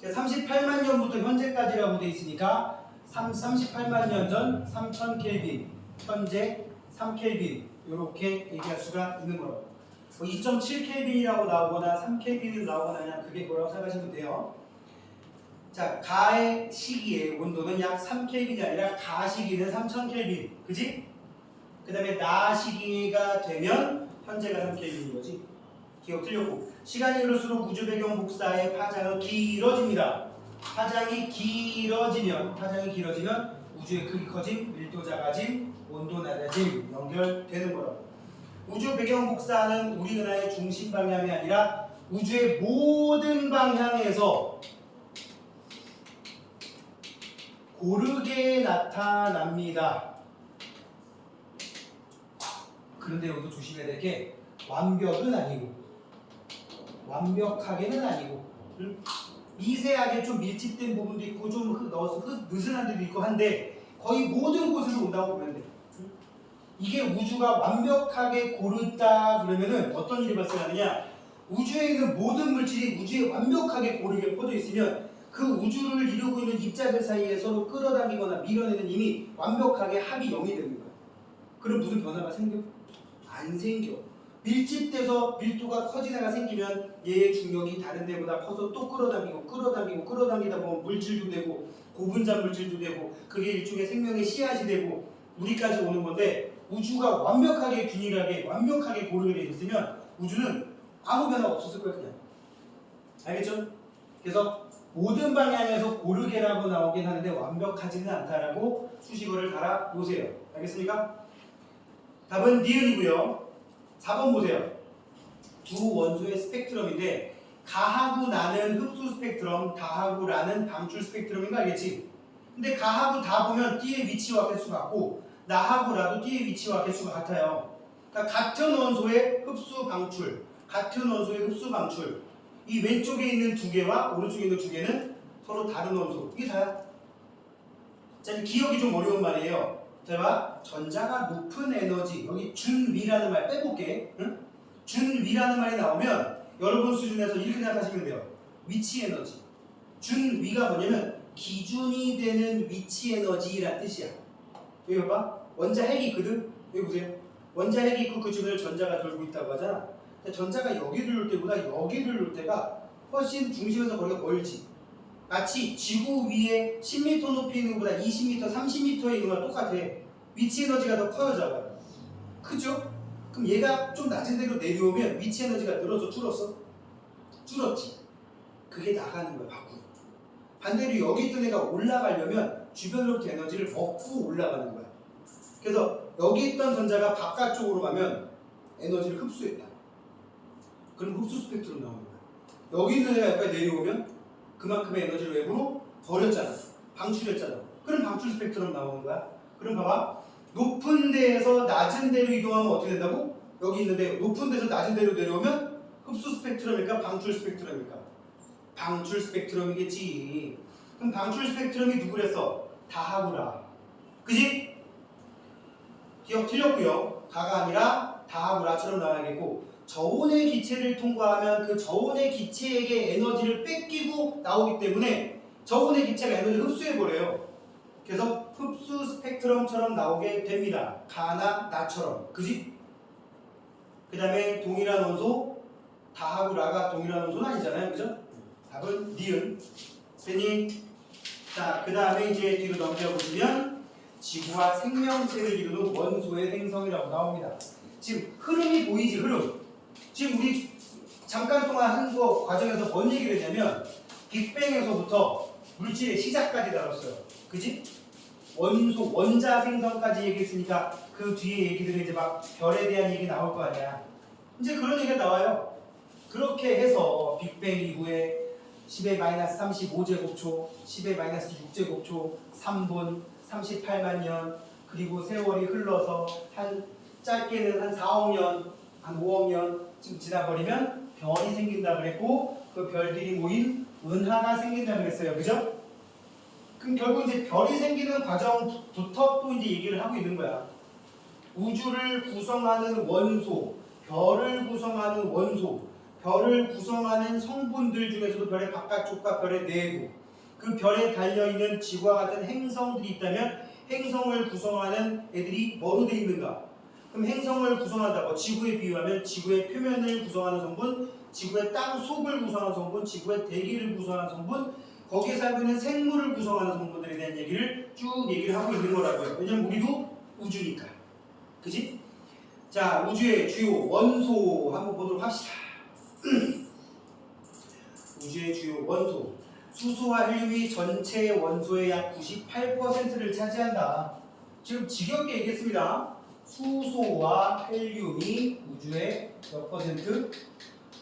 38만 년부터 현재까지라고 되어 있으니까 38만 년 전 3000켈빈, 현재 3켈빈 이렇게 얘기할 수가 있는 거예요. 2.7켈빈이라고 나오거나 3켈빈으로 나오거나 그냥 그게 뭐라고 생각하시면 돼요. 자, 가의 시기의 온도는 약 3켈빈이 아니라 가 시기는 3000켈빈. 그지? 그 다음에 나 시기가 되면 현재가 3켈빈인 거지. 기억 틀렸고. 시간이 흐를수록 우주 배경 복사의 파장은 길어집니다. 파장이 길어지면 우주의 크기 커짐, 밀도 작아짐, 온도 낮아짐 연결되는 거라고. 우주 배경 복사는 우리 은하의 중심 방향이 아니라 우주의 모든 방향에서 고르게 나타납니다. 그런데 여기서 조심해야 될 게 완벽은 아니고 완벽하게는 아니고 미세하게 좀 밀집된 부분도 있고 좀 느슨한 데도 있고 한데 거의 모든 곳에서 온다고 보면 돼. 이게 우주가 완벽하게 고르다 그러면은 어떤 일이 발생하느냐? 우주에 있는 모든 물질이 우주에 완벽하게 고르게 퍼져 있으면 그 우주를 이루고 있는 입자들 사이에 서로 끌어당기거나 밀어내는 힘이 완벽하게 합이 0이 되는 거야. 그럼 무슨 변화가 생겨? 안 생겨. 밀집돼서 밀도가 커지다가 생기면 얘의 중력이 다른 데보다 커서 또 끌어당기다 보면 물질도 되고 고분자 물질도 되고 그게 일종의 생명의 씨앗이 되고 우리까지 오는 건데 우주가 완벽하게 균일하게 완벽하게 고르게 돼 있으면 우주는 아무 변화가 없었을 거야 그냥. 알겠죠? 그래서 모든 방향에서 고르게라고 나오긴 하는데 완벽하지는 않다라고 수식어를 달아 놓으세요. 알겠습니까? 답은 니은이고요. 4번 보세요. 두 원소의 스펙트럼인데 가하고 나는 흡수 스펙트럼, 다하고 라는 방출 스펙트럼인 거 알겠지? 근데 가하고 다 보면 D의 위치와 개수가 같고 나하고 라도 D의 위치와 개수가 같아요. 그러니까 같은 원소의 흡수 방출, 이 왼쪽에 있는 두 개와 오른쪽에 있는 두 개는 서로 다른 원소. 이게 다야. 자, 기억이 좀 어려운 말이에요. 자, 봐. 전자가 높은 에너지, 여기 준위라는 말 빼볼게. 응? 준위라는 말이 나오면 여러분 수준에서 이렇게 생각하시면 돼요. 위치 에너지. 준위가 뭐냐면 기준이 되는 위치 에너지란 뜻이야. 여기 봐봐. 원자핵이 있거든. 여기 보세요. 원자핵이 있고 그 주변을 전자가 돌고 있다고 하잖아. 근데 전자가 여기를 놓을 때보다 여기를 놓을 때가 훨씬 중심에서 거리가 멀지. 마치 지구 위에 10m 높이 있는 것보다 20m, 30m에 있는 거랑 똑같아. 위치 에너지가 더 커요, 작아요? 크죠? 그럼 얘가 좀 낮은 데로 내려오면 위치 에너지가 늘어서 줄었어? 줄었지. 그게 나가는 거야, 밖으로. 반대로 여기 있던 애가 올라가려면 주변으로부터 에너지를 먹고 올라가는 거야. 그래서 여기 있던 전자가 바깥쪽으로 가면 에너지를 흡수했다. 그럼 흡수 스펙트럼 나오는 거야. 여기 있는 애가 여기까지 내려오면 그만큼의 에너지를 외부로 버렸잖아. 방출했잖아. 그럼 방출 스펙트럼 나오는 거야. 그럼 봐봐. 높은 데에서 낮은 데로 이동하면 어떻게 된다고? 여기 있는데 높은 데서 낮은 데로 내려오면 흡수 스펙트럼일까? 방출 스펙트럼일까? 방출 스펙트럼이겠지. 그럼 방출 스펙트럼이 누구랬어? 다하구라. 그지? 기억 틀렸고요. 다가 아니라 다하구라처럼 나와야겠고, 저온의 기체를 통과하면 그 저온의 기체에게 에너지를 뺏기고 나오기 때문에 저온의 기체가 에너지를 흡수해버려요. 그래서 흡수 스펙트럼처럼 나오게 됩니다. 가나 나처럼. 그지? 그 다음에 동일한 원소, 다하고 라가 동일한 원소는 아니잖아요. 그죠? 답은 니은. 됐니? 자, 그 다음에 이제 뒤로 넘겨보시면 지구와 생명체를 이루는 원소의 행성이라고 나옵니다. 지금 흐름이 보이지, 흐름. 지금 우리 잠깐 동안 한 거 과정에서 뭔 얘기를 했냐면 빅뱅에서부터 물질의 시작까지 다뤘어요. 그지? 원소, 원자 생성까지 얘기했으니까 그 뒤에 얘기들은 이제 막 별에 대한 얘기 나올 거 아니야. 이제 그런 얘기가 나와요. 그렇게 해서 빅뱅 이후에 10의 마이너스 35제곱초, 10의 마이너스 6제곱초, 3분, 38만 년, 그리고 세월이 흘러서 한 짧게는 한 4억 년, 한 5억 년쯤 지나버리면 별이 생긴다 그랬고, 그 별들이 모인 은하가 생긴다 그랬어요. 그죠? 그럼 결국 이제 별이 생기는 과정부터 또 이제 얘기를 하고 있는 거야. 우주를 구성하는 원소, 별을 구성하는 원소, 별을 구성하는 성분들 중에서도 별의 바깥쪽과 별의 내부, 그 별에 달려있는 지구와 같은 행성들이 있다면 행성을 구성하는 애들이 뭐로 되어 있는가? 그럼 행성을 구성한다고 지구에 비유하면 지구의 표면을 구성하는 성분, 지구의 땅 속을 구성하는 성분, 지구의 대기를 구성하는 성분, 거기에 살고 있는 생물을 구성하는 성분들에 대한 얘기를 쭉 얘기를 하고 있는 거라고요. 왜냐면 우리도 우주니까. 그지? 자, 우주의 주요 원소 한번 보도록 합시다. 우주의 주요 원소. 수소와 헬륨이 전체 원소의 약 98%를 차지한다. 지금 지겹게 얘기했습니다. 수소와 헬륨이 우주의 몇 퍼센트?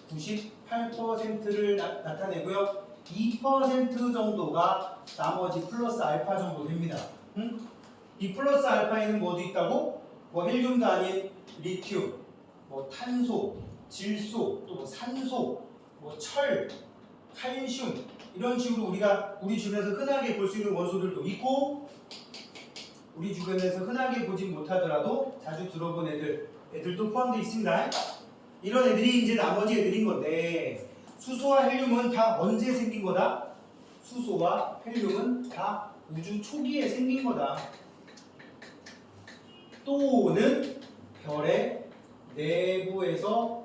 98%를 나타내고요. 2% 정도가 나머지 플러스 알파 정도 됩니다. 응? 이 플러스 알파에는 뭐도 있다고? 뭐 헬륨도 아닌 리튬, 뭐 탄소, 질소, 또 뭐 산소, 뭐 철, 칼슘 이런 식으로 우리가 우리 주변에서 흔하게 볼 수 있는 원소들도 있고, 우리 주변에서 흔하게 보지 못하더라도 자주 들어본 애들도 포함되어 있습니다. 이런 애들이 이제 나머지 애들인 건데, 수소와 헬륨은 다 언제 생긴 거다? 수소와 헬륨은 다 우주 초기에 생긴 거다. 또는 별의 내부에서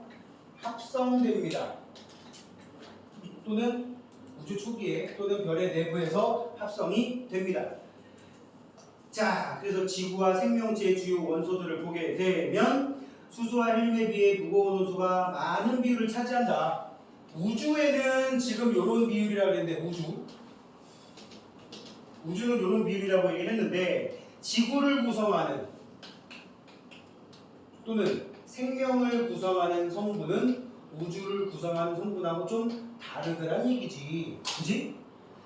합성됩니다. 또는 우주 초기에 또는 별의 내부에서 합성이 됩니다. 자, 그래서 지구와 생명체의 주요 원소들을 보게 되면 수소와 헬륨에 비해 무거운 원소가 많은 비율을 차지한다. 우주에는 지금 이런 비율이라고 했는데, 우주는 이런 비율이라고 얘기를 했는데, 지구를 구성하는 또는 생명을 구성하는 성분은 우주를 구성하는 성분하고 좀 다르더란 얘기지. 그지?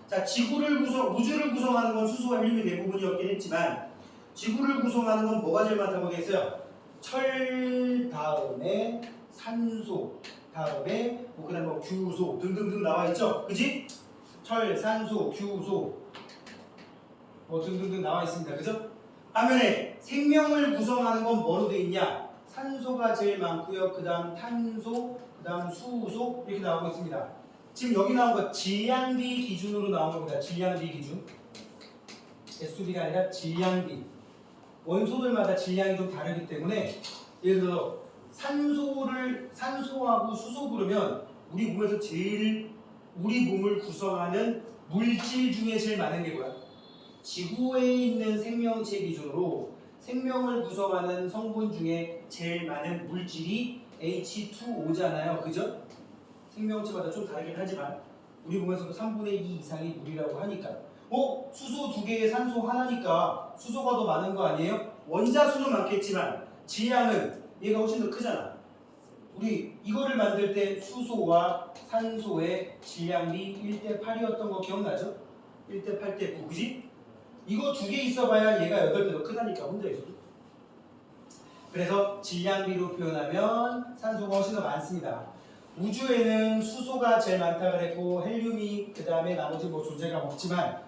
자, 우주를 구성하는 건 수소와 헬륨이 대부분이었긴 했지만, 지구를 구성하는 건 뭐가 제일 많다고 되어 있어요? 철 다음에 산소 다음에 뭐 그다음에 뭐 규소 등등등 나와 있죠. 그지? 철, 산소, 규소 뭐 등등등 나와 있습니다. 그죠? 반면에 생명을 구성하는 건 뭐로 되어 있냐? 산소가 제일 많고요. 그다음 탄소, 그다음 수소 이렇게 나오고 있습니다. 지금 여기 나온 거 질량비 기준으로 나온 겁니다. 질량비 기준. SB가 아니라 질량비. 원소들마다 질량이 좀 다르기 때문에 예를 들어 산소하고 수소 부르면 우리 몸에서 제일 우리 몸을 구성하는 물질 중에 제일 많은 게 뭐야? 지구에 있는 생명체 기준으로 생명을 구성하는 성분 중에 제일 많은 물질이 H2O잖아요. 그죠? 생명체마다 좀 다르긴 하지만 우리 몸에서도 3분의 2 이상이 물이라고 하니까 수소 2개에 산소 하나니까 수소가 더 많은 거 아니에요? 원자수는 많겠지만 질량은 얘가 훨씬 더 크잖아. 우리 이거를 만들 때 수소와 산소의 질량비 1대 8이었던 거 기억나죠? 1대 8대 9, 그지? 이거 2개 있어봐야 얘가 8배 더 크다니까 혼자 있어도. 그래서 질량비로 표현하면 산소가 훨씬 더 많습니다. 우주에는 수소가 제일 많다 그랬고 헬륨이 그 다음에 나머지 뭐 존재가 없지만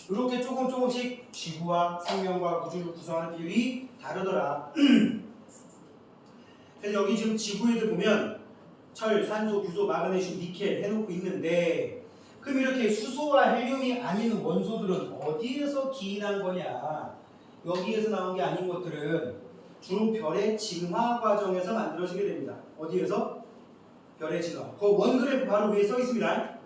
이렇게 조금씩 지구와 생명과 우주를 구성하는 비율이 다르더라. 그래서 여기 지금 지구에도 보면 철, 산소, 규소, 마그네슘, 니켈 해놓고 있는데 그럼 이렇게 수소와 헬륨이 아닌 원소들은 어디에서 기인한 거냐? 여기에서 나온 게 아닌 것들은 주로 별의 진화 과정에서 만들어지게 됩니다. 어디에서? 별의 진화. 그 원그래프 바로 위에 써 있습니다.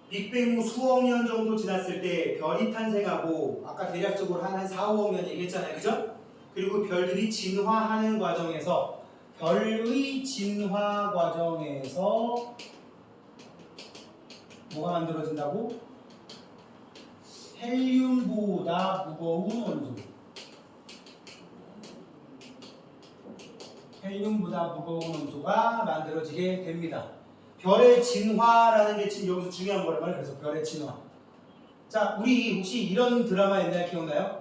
빅뱅 후 수억 년 정도 지났을 때 별이 탄생하고 아까 대략적으로 한 4, 5억 년 얘기했잖아요. 그죠? 그리고 별들이 진화하는 과정에서 별의 진화 과정에서 뭐가 만들어진다고? 헬륨보다 무거운 원소. 헬륨보다 무거운 원소가 만들어지게 됩니다. 별의 진화라는 게 지금 여기서 중요한 거란 말이에요. 그래서 별의 진화. 자, 우리 혹시 이런 드라마 옛날에 기억나요?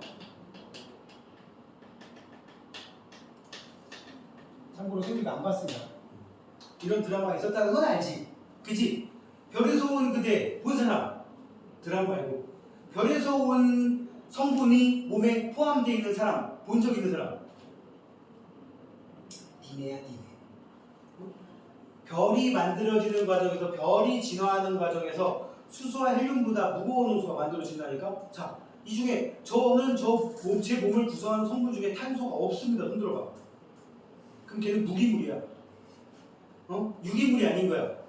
참고로 소리가 안 봤습니다. 이런 드라마가 있었다는 건 알지? 그치? 별에서 온 그대 본 사람 드라마 말고 별에서 온 성분이 몸에 포함되어 있는 사람 본 적 있는 사람 디네야 디네. 별이 만들어지는 과정에서 별이 진화하는 과정에서 수소와 헬륨보다 무거운 원소가 만들어진다니까. 자, 이 중에 저는 제 몸을 구성하는 성분 중에 탄소가 없습니다. 손 들어봐. 그럼 걔는 무기물이야. 유기물이 아닌 거야.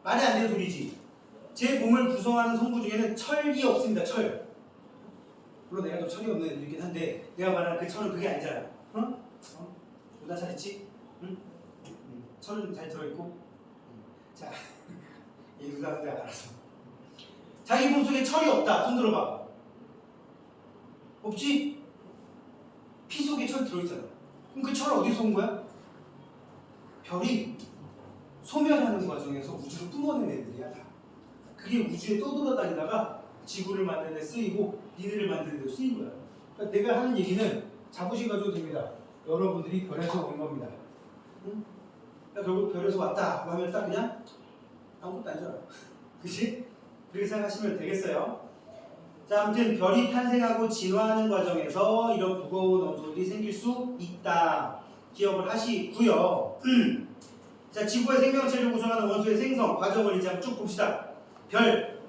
말이 안 되는 소리지. 제 몸을 구성하는 성분 중에는 철이 없습니다. 철. 물론 내가 또 철이 없는 애들이긴 한데 내가 말하는 그 철은 그게 아니잖아. 존나 잘했지? 응? 철은 잘 들어있고. 자, 이 누나는 내가 알아서. 자기 몸속에 철이 없다. 손 들어봐. 없지? 피 속에 철 들어있잖아. 그럼 그 철은 어디서 온 거야? 별이 소멸하는 과정에서 우주를 뿜어낸 애들이야. 그게 우주에 떠돌아다니다가 지구를 만드는 데 쓰이고 니네를 만드는 데 쓰인 거야. 그러니까 내가 하는 얘기는 자부심 가져도 됩니다. 여러분들이 별에서 온 겁니다. 응? 그러니까 결국 별에서 왔다 하면 딱 그냥 아무것도 아니잖아. 그치? 그렇게 생각하시면 되겠어요. 자, 아무튼 별이 탄생하고 진화하는 과정에서 이런 무거운 원소들이 생길 수 있다. 기억을 하시고요. 자, 지구의 생명체를 구성하는 원소의 생성 과정을 이제 한번 쭉 봅시다. 별,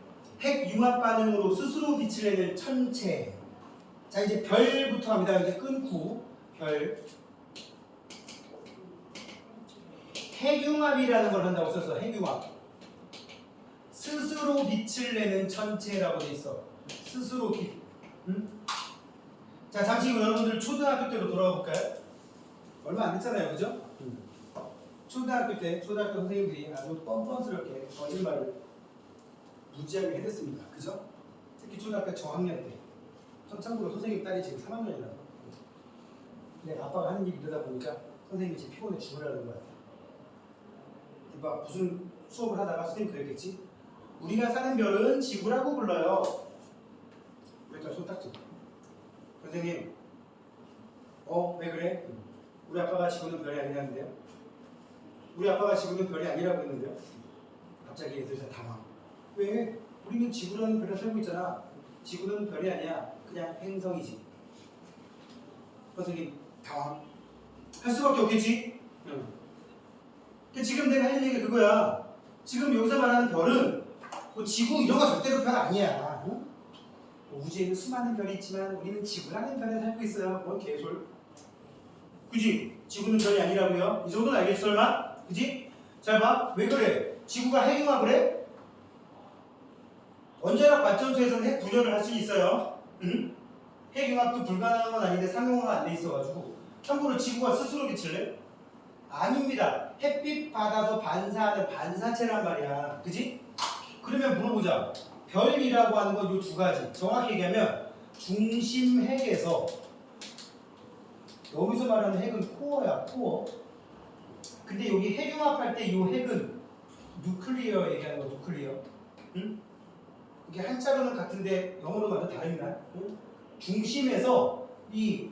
핵 융합 반응으로 스스로 빛을 내는 천체. 자, 이제 별부터 합니다. 이제 끊고 별. 핵융합이라는 걸 한다고 썼어. 핵융합. 스스로 빛을 내는 천체라고 돼 있어. 스스로 빛. 응? 자, 잠시 여러분들 초등학교 때로 돌아가 볼까요? 얼마 안 됐잖아요, 그죠? 초등학교 때 초등학교 선생님들이 아주 뻔뻔스럽게 거짓말을 무지하게 해댔습니다. 그죠? 특히 초등학교 저학년 때. 참고로 선생님 딸이 지금 3학년이라서. 근데 아빠가 하는 일이 이러다 보니까 선생님이 지금 피곤해 죽으라는 거야. 막 무슨 수업을 하다가 선생님 그랬겠지? 우리가 사는 별은 지구라고 불러요. 여기다 손 딱 줘. 선생님, 왜 그래? 우리 아빠가 지구는 별이 아니라는데요? 우리 아빠가 지구는 별이 아니라고 했는데요? 갑자기 애들 다 당황. 왜? 우리는 지구라는 별에 살고 있잖아. 지구는 별이 아니야. 그냥 행성이지. 선생님, 당황. 할 수밖에 없겠지? 응. 지금 내가 할 얘기가 그거야. 지금 여기서 말하는 별은 뭐 지구 이런 거 절대로 별 아니야. 응? 우주에는 수많은 별이 있지만 우리는 지구라는 별에 살고 있어요. 뭔 개솔? 그지? 지구는 별이 아니라고요? 이 정도는 알겠어, 설마? 그지? 잘 봐. 왜 그래? 지구가 핵융합을 해? 원자력 발전소에서는 핵 분열을 할 수 있어요. 응? 핵융합도 불가능한 건 아닌데 상용화가 안 돼 있어가지고. 참고로 지구가 스스로 비칠래? 아닙니다. 햇빛 받아서 반사하는 반사체란 말이야. 그지? 그러면 물어보자. 별이라고 하는 건 이 두 가지. 정확히 얘기하면 중심 핵에서, 여기서 말하는 핵은 코어야, 코어. 근데 여기 핵융합할 때 이 핵은 누클리어 얘기하는 거, 누클리어. 응? 이게 한자로는 같은데 영어로 말하면 다릅니다. 응? 중심에서 이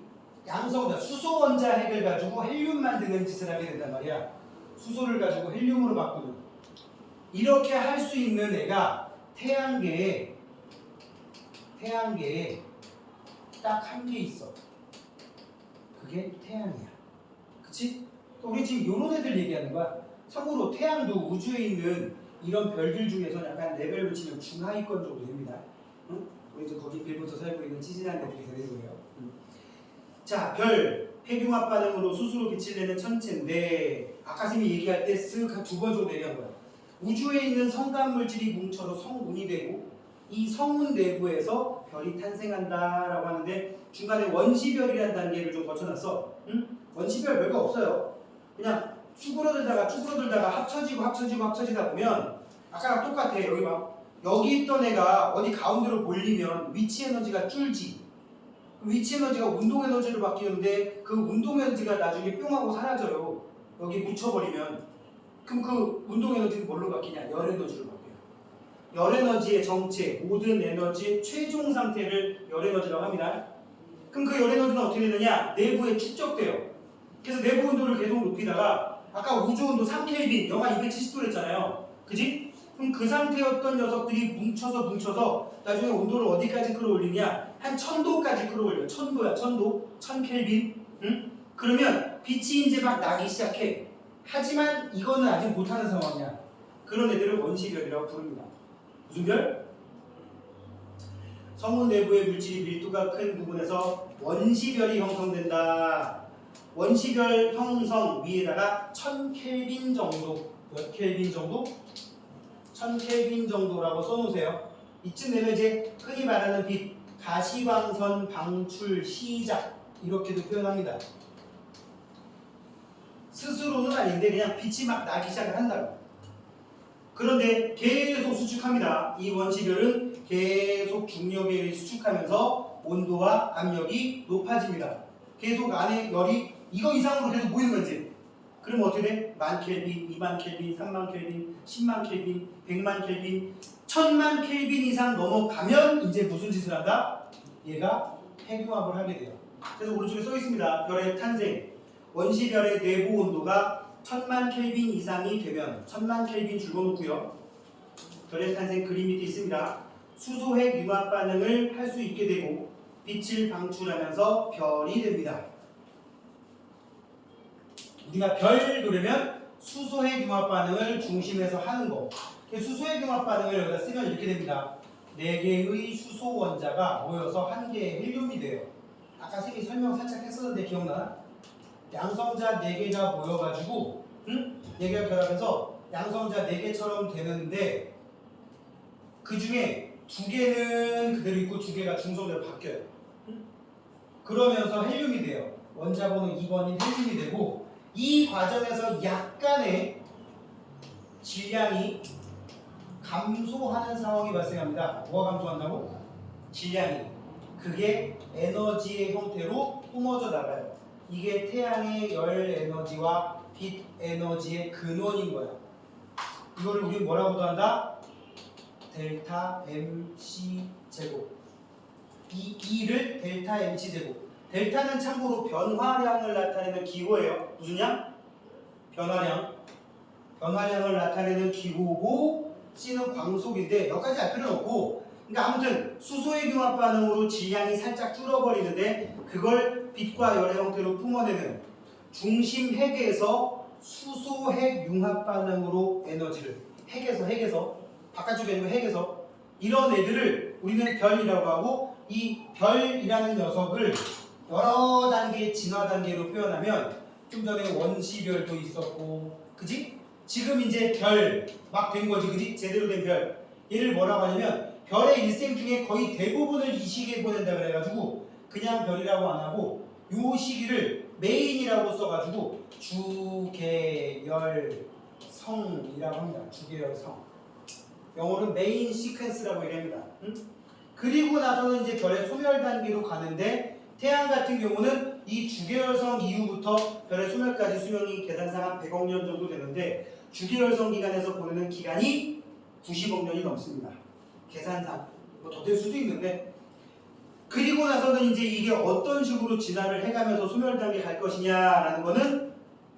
양성자, 수소 원자 핵을 가지고 헬륨 만드는 짓을 하게 된단 말이야. 수소를 가지고 헬륨으로 바꾸는. 이렇게 할 수 있는 애가 태양계에 딱 한 개 있어. 그게 태양이야. 그치? 우리 지금 요런 애들 얘기하는 거야. 참고로 태양도 우주에 있는 이런 별들 중에서 약간 레벨로 치면 중하위권 정도 됩니다. 응? 우리 이제 거기 빌부터 살고 있는 찌질한 애들이 되는 거예요. 자, 별, 핵융합 반응으로 스스로 빛을 내는 천체인데 아까 선생님이 얘기할 때 쓱 두 번 정도 얘기한 거야. 우주에 있는 성간 물질이 뭉쳐서 성운이 되고 이 성운 내부에서 별이 탄생한다라고 하는데 중간에 원시별이라는 단계를 좀 거쳐놨어. 응? 원시별 별거 없어요. 그냥 쭈그러들다가 합쳐지다 보면 아까랑 똑같아. 여기 봐. 여기 있던 애가 어디 가운데로 몰리면 위치 에너지가 줄지. 위치 에너지가 운동 에너지로 바뀌는데 그 운동 에너지가 나중에 뿅 하고 사라져요. 여기 묻혀버리면. 그럼 그 운동 에너지는 뭘로 바뀌냐? 열 에너지로 바뀌어요. 열 에너지의 정체, 모든 에너지의 최종 상태를 열 에너지라고 합니다. 그럼 그 열 에너지는 어떻게 되느냐? 내부에 축적돼요. 그래서 내부 온도를 계속 높이다가 아까 우주 온도 3켈빈, 영하 270도 했잖아요. 그지? 그럼 그 상태였던 녀석들이 뭉쳐서 나중에 온도를 어디까지 끌어올리냐? 한 1000도까지 끌어올려. 1000도야, 1000도. 1000켈빈. 응? 그러면 빛이 이제 막 나기 시작해. 하지만 이거는 아직 못하는 상황이야. 그런 애들을 원시별이라고 부릅니다. 무슨 별? 성운 내부의 물질이 밀도가 큰 부분에서 원시별이 형성된다. 원시별 형성 위에다가 1000켈빈 정도, 몇 켈빈 정도? 1000켈빈 정도라고 써놓으세요. 이쯤 되면 이제 흔히 말하는 빛, 가시광선 방출 시작 이렇게도 표현합니다. 스스로는 아닌데 그냥 빛이 막 나기 시작을 한다고. 그런데 계속 수축합니다. 이 원시별은 계속 중력에 의해 수축하면서 온도와 압력이 높아집니다. 계속 안에 열이 이거 이상으로 계속 모이는 거지. 그럼 어떻게 돼? 10,000켈빈, 20,000켈빈, 30,000켈빈, 100,000켈빈, 100,000켈빈, 10,000,000켈빈 이상 넘어가면 이제 무슨 짓을 한다? 얘가 핵융합을 하게 돼요. 그래서 오른쪽에 써 있습니다. 별의 탄생. 원시별의 내부 온도가 10,000,000켈빈 이상이 되면 10,000,000켈빈 줄여놓고요. 별의 탄생 그림 밑에 있습니다. 수소핵 융합 반응을 할 수 있게 되고 빛을 방출하면서 별이 됩니다. 우리가 별 그러면 수소핵 융합 반응을 중심에서 하는 거. 수소핵 융합 반응을 여기다 쓰면 이렇게 됩니다. 4개의 수소 원자가 모여서 한 개의 헬륨이 돼요. 아까 선생님이 설명 살짝 했었는데 기억나? 양성자 4개가 모여가지고 4개가 결합해서 양성자 4개처럼 되는데 그 중에 2개는 그대로 있고 2개가 중성자로 바뀌어요. 그러면서 헬륨이 돼요. 원자번호 2번인 헬륨이 되고 이 과정에서 약간의 질량이 감소하는 상황이 발생합니다. 뭐가 감소한다고? 질량이. 그게 에너지의 형태로 뿜어져 나가요. 이게 태양의 열 에너지와 빛 에너지의 근원인 거야. 이거를 우리 뭐라고도 한다? 델타 MC 제곱. 이 2를 델타 MC 제곱. 델타는 참고로 변화량을 나타내는 기호예요. 무슨 양? 변화량. 변화량을 나타내는 기호고 C는 광속인데 여기까지 알 필요는 없고, 그러니까 아무튼 수소의 융합 반응으로 질량이 살짝 줄어버리는데 그걸 빛과 열의 형태로 뿜어내는 중심 핵에서 수소핵 융합 반응으로 에너지를 핵에서 바깥쪽에 있는 핵에서 이런 애들을 우리는 별이라고 하고 이 별이라는 녀석을 여러 단계 진화 단계로 표현하면 좀 전에 원시별도 있었고, 그지? 지금 이제 별 막 된 거지, 그지? 제대로 된 별. 얘를 뭐라고 하냐면 별의 일생 중에 거의 대부분을 이 시기에 보낸다 그래가지고 그냥 별이라고 안 하고 요 시기를 메인이라고 써가지고 주계열성이라고 합니다. 주계열성. 영어로는 메인 시퀀스라고 얘기합니다. 응? 그리고 나서는 이제 별의 소멸 단계로 가는데 태양 같은 경우는 이 주계열성 이후부터 별의 소멸까지 수명이 계산상 한 100억 년 정도 되는데 주계열성 기간에서 보내는 기간이 90억 년이 넘습니다. 계산상 뭐 더 될 수도 있는데 그리고 나서는 이제 이게 어떤 식으로 진화를 해가면서 소멸 단계 갈 것이냐라는 거는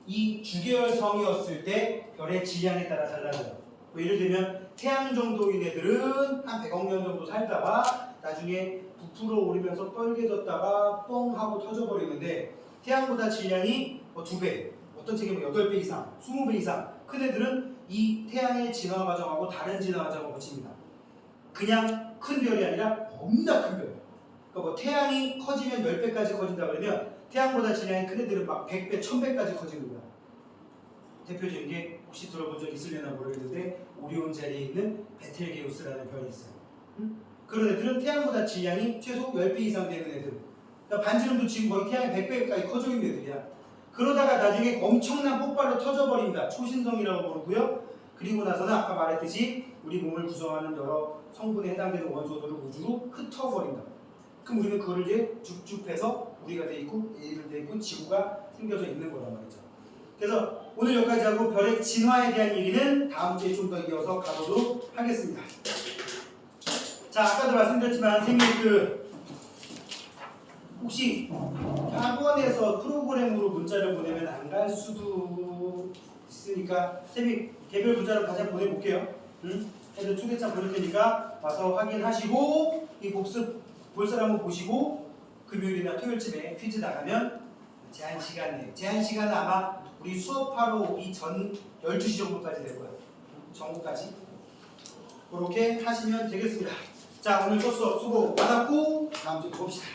이 주계열성이었을 때 별의 질량에 따라 달라져요. 뭐 예를 들면 태양 정도인 애들은 한 100억 년 정도 살다가 나중에 부풀어 오르면서 뻘개졌다가 뻥 하고 터져버리는데 태양보다 질량이 뭐 2배, 어떤 책에 뭐 8배 이상, 20배 이상 큰 애들은 이 태양의 진화 과정하고 다른 진화 과정을 거칩니다. 그냥 큰 별이 아니라 겁나 큰 별. 그러니까 뭐 태양이 커지면 10배까지 커진다 그러면 태양보다 질량이 큰 애들은 막 100배, 1000배까지 커지는 거야. 대표적인 게 혹시 들어본 적 있으려나 모르겠는데 오리온 자리에 있는 베텔게우스라는 별이 있어요. 그런 애들은 태양보다 질량이 최소 10배 이상 되는 애들. 그러니까 반지름도 지금 거의 태양의 100배까지 커져 있는 애들이야. 그러다가 나중에 엄청난 폭발로 터져버립니다. 초신성이라고 부르고요. 그리고 나서는 아까 말했듯이 우리 몸을 구성하는 여러 성분에 해당되는 원소들을 우주로 흩어버린다. 그럼 우리는 그걸 이제 쭉쭉해서 우리가 돼 있고 얘를 돼 있고 지구가 생겨져 있는 거란 말이죠. 그래서 오늘 여기까지 하고 별의 진화에 대한 얘기는 다음 주에 좀 더 이어서 가보도록 하겠습니다. 자, 아까도 말씀드렸지만 선생님 혹시 학원에서 프로그램으로 문자를 보내면 안 갈 수도 있으니까 선생님 개별 문자를 다시 한번 보내볼게요. 애들 초대장 보낼 테니까 와서 확인하시고 이 복습 볼 사람은 보시고 금요일이나 토요일쯤에 퀴즈 나가면 제한 시간은 아마 우리 수업하러 오기 전 12시 정도까지 될 거예요. 정오까지 그렇게 하시면 되겠습니다. 자, 오늘 수업 수고 많았고 다음 주에 봅시다.